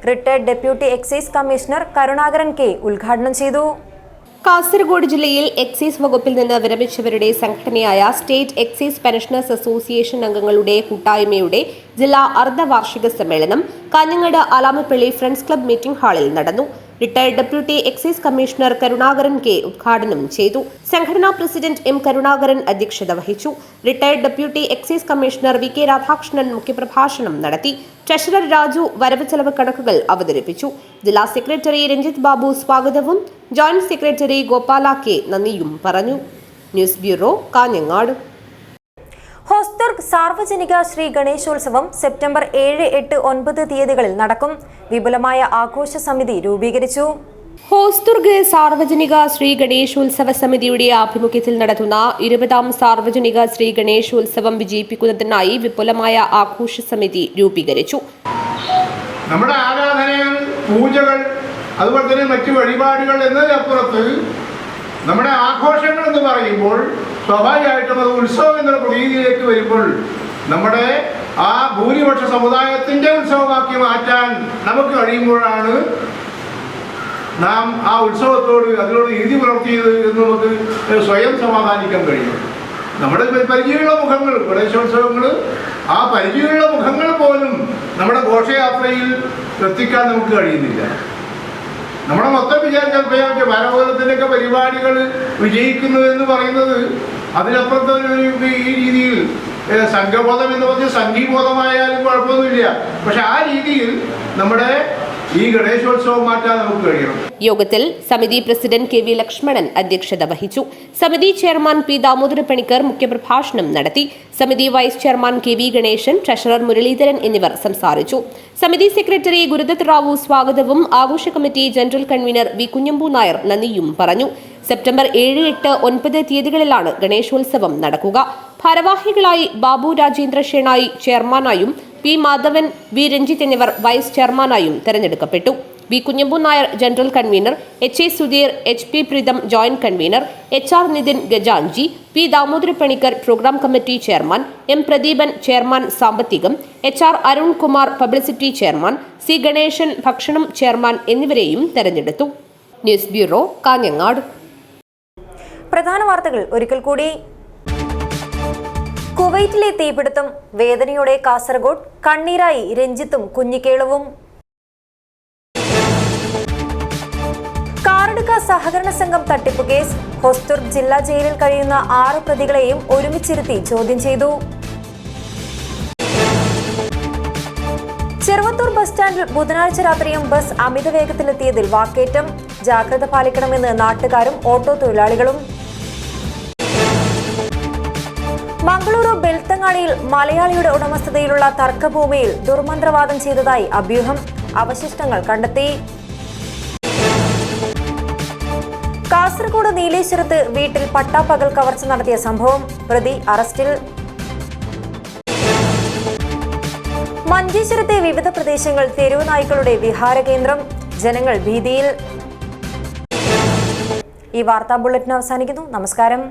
Retired deputy excise commissioner Karunakaran K. ഉദ്ഘാടനം ചെയ്തു. കാസർഗോഡ് ജില്ലയിൽ എക്സൈസ് വകുപ്പിൽ നിന്ന് വിരമിച്ചവരുടെ സംഘടനയായ സ്റ്റേറ്റ് എക്സൈസ് പെൻഷനേഴ്സ് അസോസിയേഷൻ അംഗങ്ങളുടെ കൂട്ടായ്മയുടെ ജില്ലാ അർദ്ധവാർഷിക സമ്മേളനം Kanhangad Alamappally friends club meeting ഹാളിൽ നടന്നു. Retired deputy excise commissioner Karunakaran K ഉദ്ഘാടനം ചെയ്തു. സംഘടനാ പ്രസിഡന്റ് എം കരുണാകരൻ അധ്യക്ഷത വഹിച്ചു. Retired deputy excise commissioner V K Radhakrishnan മുഖ്യപ്രഭാഷണം നടത്തി. ട്രഷറർ രാജു വരവ് ചെലവ് കണക്കുകൾ അവതരിപ്പിച്ചു. ജില്ലാ സെക്രട്ടറി രഞ്ജിത്ത് ബാബു സ്വാഗതവും ജോയിന്റ് സെക്രട്ടറി ഗോപാല കെ നന്ദിയും പറഞ്ഞു. News bureau, Kanhangad. ഹോസ്ദുർഗ് സാർവജനിക ശ്രീ ഗണേശോത്സവം സെപ്റ്റംബർ 7, 8, 9 തീയതികളിൽ നടക്കും. വിപുലമായ ആഘോഷ സമിതി രൂപീകരിച്ചു. ഹോസ്ദുർഗ് സാർവജനിക ശ്രീ ഗണേശോത്സവ സമിതിയുടെ ആഭിമുഖ്യത്തിൽ നടത്തുന്ന 20ാം സാർവജനിക ശ്രീ ഗണേശോത്സവം വിജയിപ്പിക്കുന്നതിനായി വിപുലമായ ആഘോഷ സമിതി രൂപീകരിച്ചു. നമ്മുടെ ആരാധനകൾ, പൂജകൾ, അതുപോലെ തന്നെ മറ്റു വഴിപാടുകൾ എന്നതിനപ്പുറത്ത് നമ്മുടെ ആഘോഷങ്ങൾ എന്ന് പറയുമ്പോൾ സ്വാഭാവികമായിട്ടും അത് ഉത്സവം എന്നുള്ള പ്രതീതിയിലേക്ക് വരുമ്പോൾ നമ്മുടെ ആ ഭൂരിപക്ഷ സമുദായത്തിൻ്റെ ഉത്സവമാക്കി മാറ്റാൻ നമുക്ക് കഴിയുമ്പോഴാണ് നാം ആ ഉത്സവത്തോട് അതിനോട് നീതി പുലർത്തിയത് എന്ന് നമുക്ക് സ്വയം സമാധാനിക്കാൻ കഴിയും. നമ്മുടെ പരിചയമുള്ള മുഖങ്ങൾ, ഗണേശോത്സവങ്ങൾ, ആ പരിചയമുള്ള മുഖങ്ങൾ പോലും നമ്മുടെ ഘോഷയാത്രയിൽ എത്തിക്കാൻ നമുക്ക് കഴിയുന്നില്ല. നമ്മുടെ മൊത്തം വിചാരിച്ച ഭാരതത്തിൻ്റെയൊക്കെ പരിപാടികൾ വിജയിക്കുന്നു എന്ന് പറയുന്നത് അതിനപ്പുറത്തെ ഈ രീതിയിൽ സംഘബോധം എന്ന് പറഞ്ഞ് സംഘീബോധമായാലും കുഴപ്പമൊന്നുമില്ല. പക്ഷെ ആ രീതിയിൽ നമ്മുടെ ഈ ഗണേശോത്സവം മാറ്റാൻ നമുക്ക് കഴിയണം. യോഗത്തിൽ സമിതി പ്രസിഡന്റ് കെ വി ലക്ഷ്മണൻ അധ്യക്ഷത വഹിച്ചു. സമിതി ചെയർമാൻ പി ദാമോദര പണിക്കർ മുഖ്യപ്രഭാഷണം നടത്തി. സമിതി vice chairman K V Ganesan, treasurer Muraleedharan എന്നിവർ സംസാരിച്ചു. സമിതി സെക്രട്ടറി ഗുരുദത്ത് റാവു സ്വാഗതവും ആഘോഷ committee general convener V Kunhambu Nair നന്ദിയും പറഞ്ഞു. സെപ്റ്റംബർ 7, 8, 9 തീയതികളിലാണ് ഗണേശോത്സവം നടക്കുക. ഭാരവാഹികളായി ബാബു രാജേന്ദ്ര ഷേണായി ചെയർമാനായും പി മാധവൻ, വി രഞ്ജിത്ത് എന്നിവർ വൈസ് ചെയർമാനായും തെരഞ്ഞെടുക്കപ്പെട്ടു. V Kunhambu Nair general convener, H A Sudheer, H P Preetham joint convener, H R Nithin Gajanji, P Damodara Panicker programme committee chairman, M Pradeepan chairman സാമ്പത്തികം, H R Arunkumar publicity chairman, C Ganeshan ഭക്ഷണം ചെയർമാൻ എന്നിവരെയും തെരഞ്ഞെടുത്തു. News bureau, Kanhangad. പ്രധാന വാർത്തകൾ ഒരിക്കൽ കൂടി. കുവൈറ്റിലെ തീപിടുത്തം, വേദനയോടെ കാസർഗോഡ്, കണ്ണീരായി രഞ്ജിത്തും കുഞ്ഞിക്കേളുവും. കാറടുക്ക സഹകരണ സംഘം തട്ടിപ്പ് കേസ്, ഹോസ്ദുർഗ് ജില്ലാ ജയിലിൽ കഴിയുന്ന 6 പ്രതികളെയും ഒരുമിച്ചിരുത്തി ചോദ്യം ചെയ്തു. ചെറുവത്തൂർ ബസ് സ്റ്റാൻഡിൽ ബുധനാഴ്ച രാത്രിയും ബസ് അമിത വേഗത്തിലെത്തിയതിൽ വാക്കേറ്റം, ജാഗ്രത പാലിക്കണമെന്ന് നാട്ടുകാരും ഓട്ടോ തൊഴിലാളികളും. മംഗളൂരു ബെൽത്തങ്ങാടിയിൽ മലയാളിയുടെ ഉടമസ്ഥതയിലുള്ള തർക്കഭൂമിയിൽ ദുർമന്ത്രവാദം ചെയ്തതായി അഭ്യൂഹം, അവശിഷ്ടങ്ങൾ കണ്ടെത്തി. കാസർഗോഡ് നീലേശ്വരത്ത് വീട്ടിൽ പട്ടാപ്പകൽ കവർച്ച നടത്തിയ സംഭവം, പ്രതി അറസ്റ്റിൽ. മഞ്ചേശ്വരത്തെ വിവിധ പ്രദേശങ്ങൾ തെരുവ് നായ്ക്കളുടെ വിഹാര കേന്ദ്രം, ജനങ്ങൾ ഭീതിയിൽ. ഈ വാർത്താ ബുള്ളറ്റിൻ അവസാനിക്കുന്നു. നമസ്കാരം.